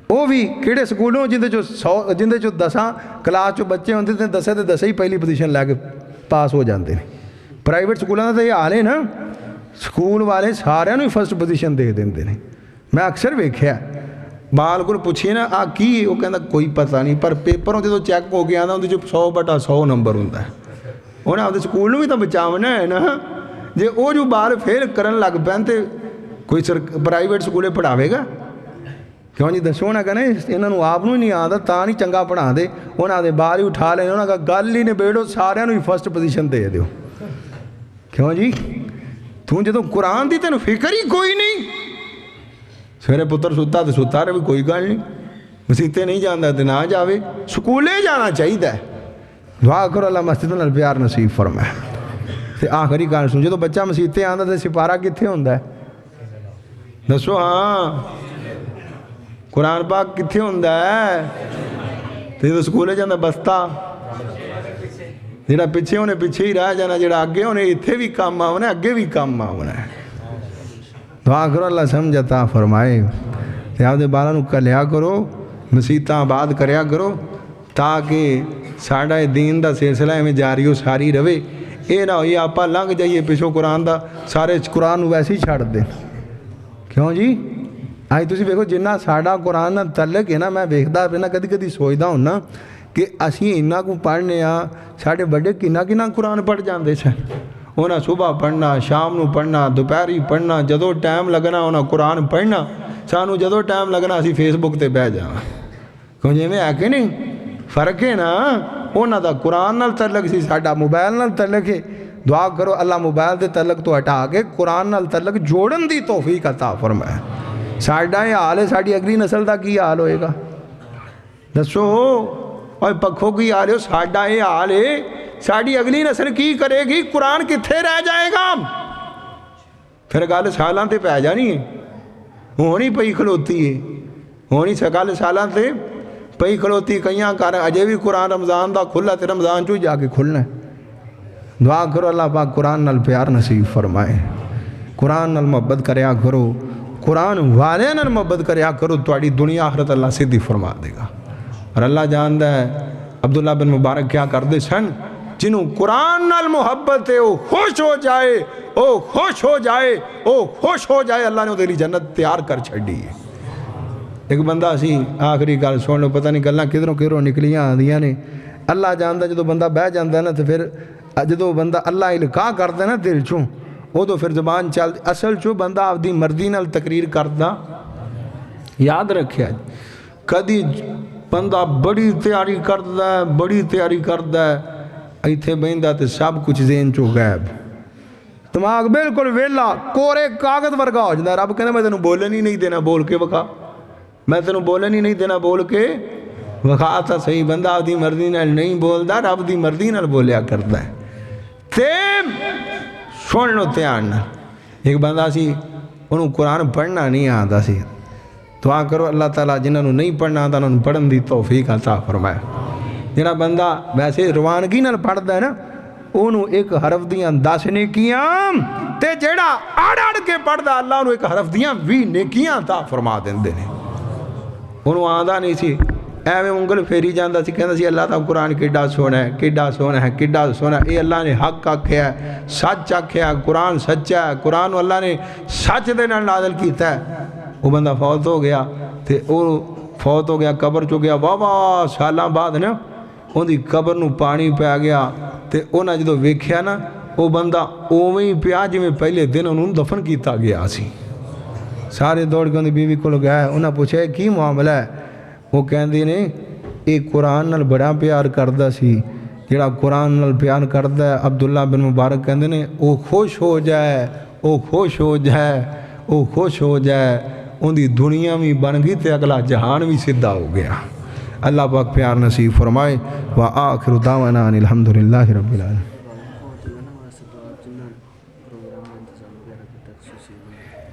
وہ بھی کہڑے سکولوں جندے چو 10 کلاس چو بچے ہوندے تے 10 تے 10 ہی پہلی پوزیشن لے کے پاس ہو جاندے ہیں۔ پرائیویٹ سکولوں کا تو یہ حال ہے نا، سکول والے سارے نوں فرسٹ پوزیشن دے دیندے نے۔ میں اکثر ویکھیا بال کو پوچھیے نا آ کی، وہ کہندا کوئی پتہ نہیں، پر پیپروں جدوں چیک ہو کے آندا اندے 100/100 نمبر ہوندا ہے۔ انہیں آپ دے سکول نوں بھی تو بچاونا ہے نا، جے وہ جو بال فیل کرن لگ پین تے کوئی پرائیویٹ سکولے پڑھاوے گا؟ کیوں جی دسو نا کہنا انہوں آپ ہی نہیں آتا تا نہیں چنگا پڑھا دے، انہوں نے بال ہی اٹھا لے، انہوں نے کہا گل ہی نے بیڑو سارے ہی فرسٹ پوزیشن دے دیو۔ کیوں جی تو جدوں قرآن دی تینوں فکر ہی کوئی نہیں، سویرے پتر ستا تو ستا رہے بھی کوئی گل نہیں، مسیتے نہیں جانا تو نہ جاوے، سکولے جانا چاہیے۔ دعا کرو اللہ مسجد نال پیار نصیب فرمائے۔ تے آخری گل سن، جدوں بچہ مسیتے آندا تے سپارہ کتھے ہوندا ہے؟ دسو ہاں، قرآن پاک کتھے ہوندا ہے؟ تے جدوں سکولے جانا بستا، جڑا پیچھے ہونے پیچھے ہی رہ جانا، جڑا اگے ہونے اتھے بھی کام آونا ہے، اگے بھی کام آونا ہے۔ دعا کرو اللہ سمجھ عطا فرمائے۔ تے آپ دے بالاں نوں کلیا کرو، مسیتاں آباد کریا کرو، تاکہ ساڈا دین دا سلسلہ میں جاری ہو ساری رہے۔ اے نہ ہوئی آپا لنگ جائیے پیچھو قرآن دا، سارے قرآن ویسے ہی چھڑ دیں۔ کیوں جی آج تسی ویکھو جنہ ساڈا قرآن نال تعلق ہے نا، میں ویکھدا پیا کدی کدی سوچدا ہوں کہ اسی انہاں کو پڑھنے آ، ساڈے بڑے کنہ قرآن پڑھ جاندے سن، انہاں صبح پڑھنا، شام نو پڑھنا، دوپہری پڑھنا، جدوں ٹائم لگنا انہاں قرآن پڑھنا، سانو جدوں ٹائم لگنا اسی فیس بک تے بہ جانا۔ کیوں جی میں ہے کہ نہیں؟ فرق ہے نا، انہاں دا قرآن نال تعلق سی، ساڈا موبائل نال تعلق ہے۔ دعا کرو اللہ موبائل دے تعلق تو ہٹا کے قرآن نال تعلق جوڑن دی توفیق عطا فرمائے۔ ساڈا یہ حال ہے، ساڈی اگلی نسل دا کی حال ہوئے گا؟ دسو اور پکھو کی حال ہے، ساڈا یہ حال ہے، ساڈی اگلی نسل کی کرے گی؟ قرآن کتھے رہ جائے گا؟ پھر گل سالاں تے پہ جانی ہے، ہونی پئی کھلوتی ہے، ہونی گل سالاں تے پئی کھلوتی، کئیاں کار اجے بھی قرآن رمضان دا کھلا تے رمضان چوں جا کے کھلنا ہے۔ دعا کرو اللہ پاک قرآن نال پیار نصیب فرمائے، قرآن نال محبت کریا کرو، قرآن والے نال محبت کریا کرو، تواڈی دنیا آخرت اللہ سیدھی فرما دے گا۔ اور اللہ جاندا ہے عبداللہ بن مبارک کیا کردے سن، جنہوں قرآن نال محبت ہے وہ خوش ہو جائے، او خوش ہو جائے، او خوش ہو جائے، اللہ نے تیری جنت تیار کر چھڑی ہے۔ ایک بندہ سی، آخری گل سن لو، پتہ نہیں گلاں کدھروں نکلیاں آندیاں نے، اللہ جاندا جدوں بندہ بہ جاندا ہے نا تے پھر جدوں بندہ اللہ القاء کردا ہے نا دل چوں، وہ تو پھر زبان چل اصل چو بندہ آپ دی مرضی نال تقریر کردا۔ یاد رکھیا کدی بندہ بڑی تیاری کردا ہے، بڑی تیاری کردا ہے، ایتھے بہندا تے سب کچھ ذہن چو غائب، دماغ بالکل ویلا کورے کاغذ ورگا ہو جاندا۔ رب کہندا میں تینوں بولن ہی نہیں دینا، بول کے وکھا، میں تینوں بولن ہی نہیں دینا، بول کے وکھا تا صحیح۔ بندہ آپ دی مرضی نال نہیں بولدا، رب دی مرضی نال بولیا کردا ہے۔ تے سن لو دھیان، ایک بندہ سی انہوں قرآن پڑھنا نہیں آتا سی، دعا کرو اللہ تعالیٰ جنہوں نے نہیں پڑھنا آتا انہوں نے پڑھن دی توفیق عطا فرمائے۔ جنہا بندہ ویسے روانگی نال پڑھدا ہے نا، انہوں ایک حرف دیاں 10 نیکیاں، تے جیڑا اڑ کے پڑھدا اللہ انہوں ایک حرف دیاں 20 نیکیاں عطا فرما دیندے نے۔ انہوں آدھا نہیں سی، ایویں انگل پھیری جاندا سی، کہندا سی اللہ تعالیٰ قرآن کیڈا سونا ہے، کیڈا سونا ہے، کیڈا سونا ہے، اے اللہ نے حق آکھیا ہے، سچ آکھیا ہے، قرآن سچا ہے، قرآن اللہ نے سچ دے نال نازل کیتا ہے۔ وہ بندہ فوت ہو گیا، تے وہ فوت ہو گیا، قبر چو گیا، واہ سالاں بعد نا ان دی قبر نو پانی پیا گیا، تے انہاں جدوں ویکھیا نا وہ بندہ اوویں ہی پیا جویں پہلے دن انہوں دفن کیتا گیا سی۔ سارے دوڑ کے اندی بیوی کول گئے، انہاں پوچھا کی معاملہ ہے؟ وہ کہندے نے ایک قرآن نال بڑا پیار کردا سی، جڑا قرآن نال پیار کردا ہے عبداللہ بن مبارک کہندے نے او خوش ہو جائے، او خوش ہو جائے، او خوش ہو جائے، ان دی دنیا بھی بن گئی تے اگلا جہان بھی سدھا ہو گیا۔ اللہ پاک پیار نصیب فرمائے۔ وآخر دعوانا ان الحمدللہ رب العالمین۔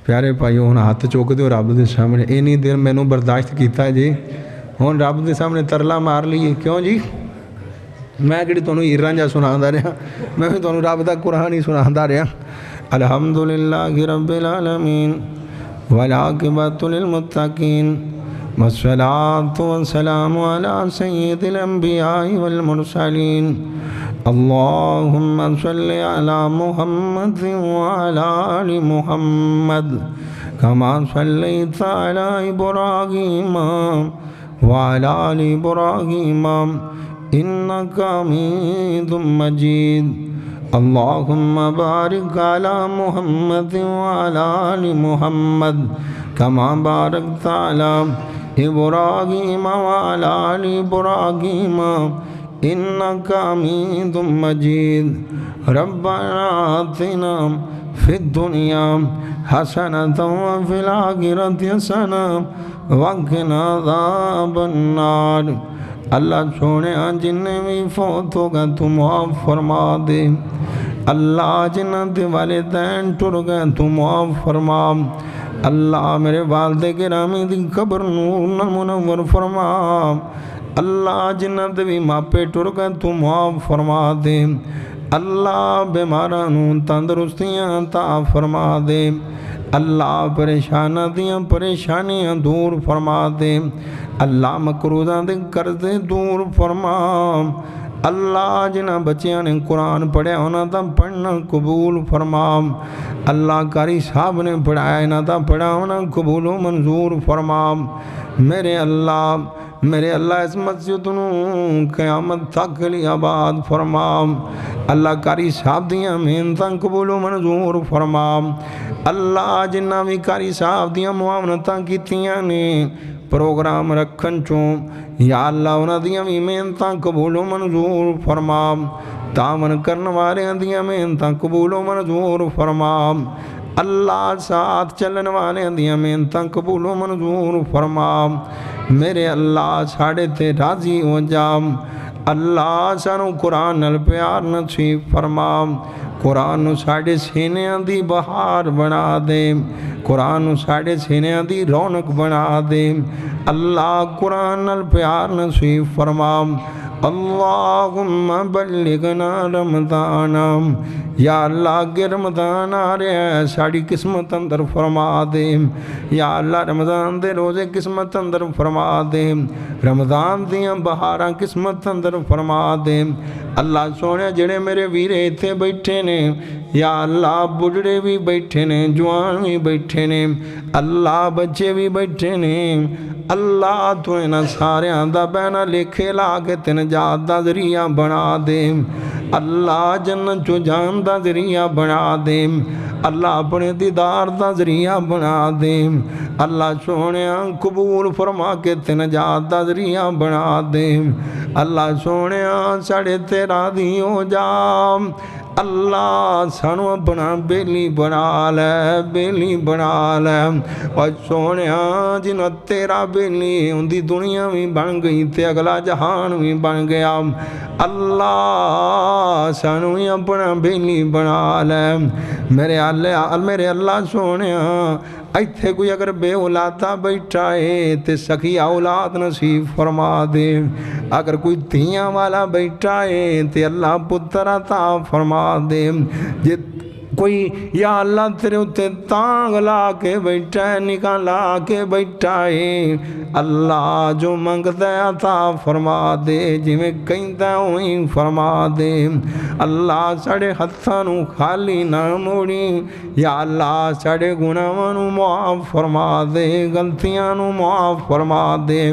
پیارے بھائیو ہن ہاتھ چوک دیو رب دے سامنے، اینی دیر مینوں برداشت کیتا جی، ہن رب دے سامنے ترلا مار لیے کیوں جی؟ میں کہڑی تانوں ہیراں جا سناوندا رہا، میں بھی تانوں رب دا قرآن ہی سناوندا رہا۔ الحمدللہ رب العالمین والعاقبۃ للمتقین والصلاة والسلام علی سید الانبیاء والمرسلین اللہم صل علی محمد وعلی آل محمد کما صلیت علی ابراہیم وعلی آل ابراہیم انک حمید مجید اللہم بارک علی محمد وعلی آل محمد کما بارکت علی ابراہیم وعلی آل ابراہیم انک حمید مجید ربنا آتنا فی الدنیا حسنۃ وفی الآخرۃ حسنۃ وقنا عذاب النار۔ اللہ سونے جنہیں بھی فوت ہوگا تو معاف فرما دے، اللہ جنہ دے والدین ٹر گئے تو معاف فرما، اللہ میرے والد گرامی دی قبر نور منور فرما، اللہ جنہ دے بھی ماپے ٹر گئے تو معاف فرما دے، اللہ بیمارانوں تندرستیاں عطا فرما دے، اللہ پریشانیاں دور فرما دے، اللہ مقروضاں دے قرضے دور فرما، اللہ جنہ بچیاں نے قرآن پڑھیا انہاں دا پڑھنا قبول فرما، اللہ قاری صاحب نے پڑھایا انہاں دا پڑھانا قبول و منظور فرما، میرے اللہ اس مسجد نو قیامت تک لی آباد فرما، اللہ قاری صاحب دیاں محنتاں قبول و منظور فرما، اللہ جنہ بھی قاری صاحب دیاں معاونتاں کیتیاں نے پروگرام رکھن چوں یا اللہ انہاں دیاں بھی محنتاں قبول و منظور فرما، تعاون کرن والے دیاں محنتاں قبول و منظور فرما، اللہ ساتھ چلن والے دیاں محنتاں قبول و منظور فرما، میرے اللہ ساڑے تے راضی ہو جا، اللہ سانو قرآن نال پیار نصیب فرما، قرآن نو ساڑے سینیاں دی بہار بنا دے، قرآن نو ساڑے سینیاں دی رونق بنا دے، اللہ قرآن نال پیار نصیب فرما، اللہم بلغنا رمضان، یا اللہ اگر رمضان آ رہے ہیں ساڑی قسمت اندر فرما دے، یا اللہ رمضان دے روزے قسمت اندر فرما دے، رمضان دیاں بہاراں قسمت اندر فرما دے، اللہ سونے جڑے میرے ویرے تھے بیٹھے نے، یا اللہ بڑھڑے بھی بیٹھے نے، جوان بھی بیٹھے نے، اللہ بچے بھی بیٹھے نے، اللہ تو انہاں سارے دا بینہ لکھے لاغے نجات دا ذریعہ بنا دے، اللہ جنت جو جان دا ذریعہ بنا دے، اللہ اپنے دیدار دا ذریعہ بنا دے، اللہ سونیاں قبول فرما کے نجات دا ذریعہ بنا دے، اللہ سونیاں ساڑے تیرا دی ہو جا، اللہ سانو اپنا بیلی بنا لے، بیلی بنا لے، اور سونیاں جنہ تیرا بیلی ان دی دنیا بھی بن گئی تے اگلا جہان بھی بن گیا، اللہ سانو اپنا بیلی بنا لے، میرے اللہ سونیاں ایتھے کوئی اگر بے اولادہ بیٹھا ہے تے سخی اولاد نصیب فرما دے، اگر کوئی تیاں والا بیٹھا ہے تے اللہ پتر عطا فرما دے، کوئی یا اللہ تیرے اتے تانگ لا کے بیٹھا ہے، نکاح لا کے بیٹھا ہے، اللہ جو منگتا ہے عطا فرما دے، جی میں کہندا ہوئی فرما دے، اللہ ساڑے ہتھانو خالی نہ موڑی، یا اللہ ساڑے گناہانو معاف فرما دے، غلطیاں معاف فرما دے،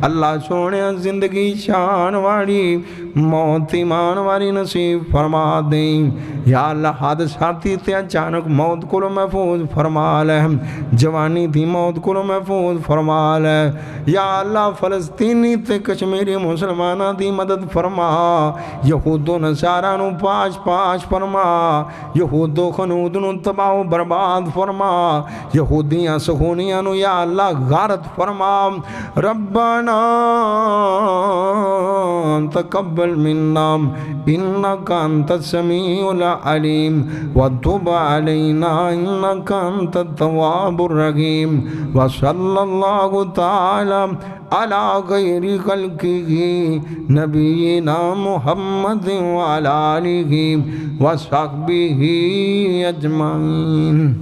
اللہ سونے زندگی شان والی موت ایمان والی نصیب فرما دے، یا اللہ حادثات بڑھاپتی تے اچانک موت کو محفوظ فرما لے جوانی تھی موت کو محفوظ فرما لے یا اللہ فلسطینی تے کشمیری مسلمانہ دی مدد فرما یہود و نصارہ نو پاش پاش فرما یہود و خنود نو تباہ و برباد فرما یہودیاں سخونیاں نو یا اللہ غارت فرما ربنا تقبل منا انکا انت السمیع العلیم وتب علینا انکا انت التواب الرحیم وصلی اللہ تعالی علی غیر خلقہ نبینا محمد وعلی آلہ وصحبہ اجمعین.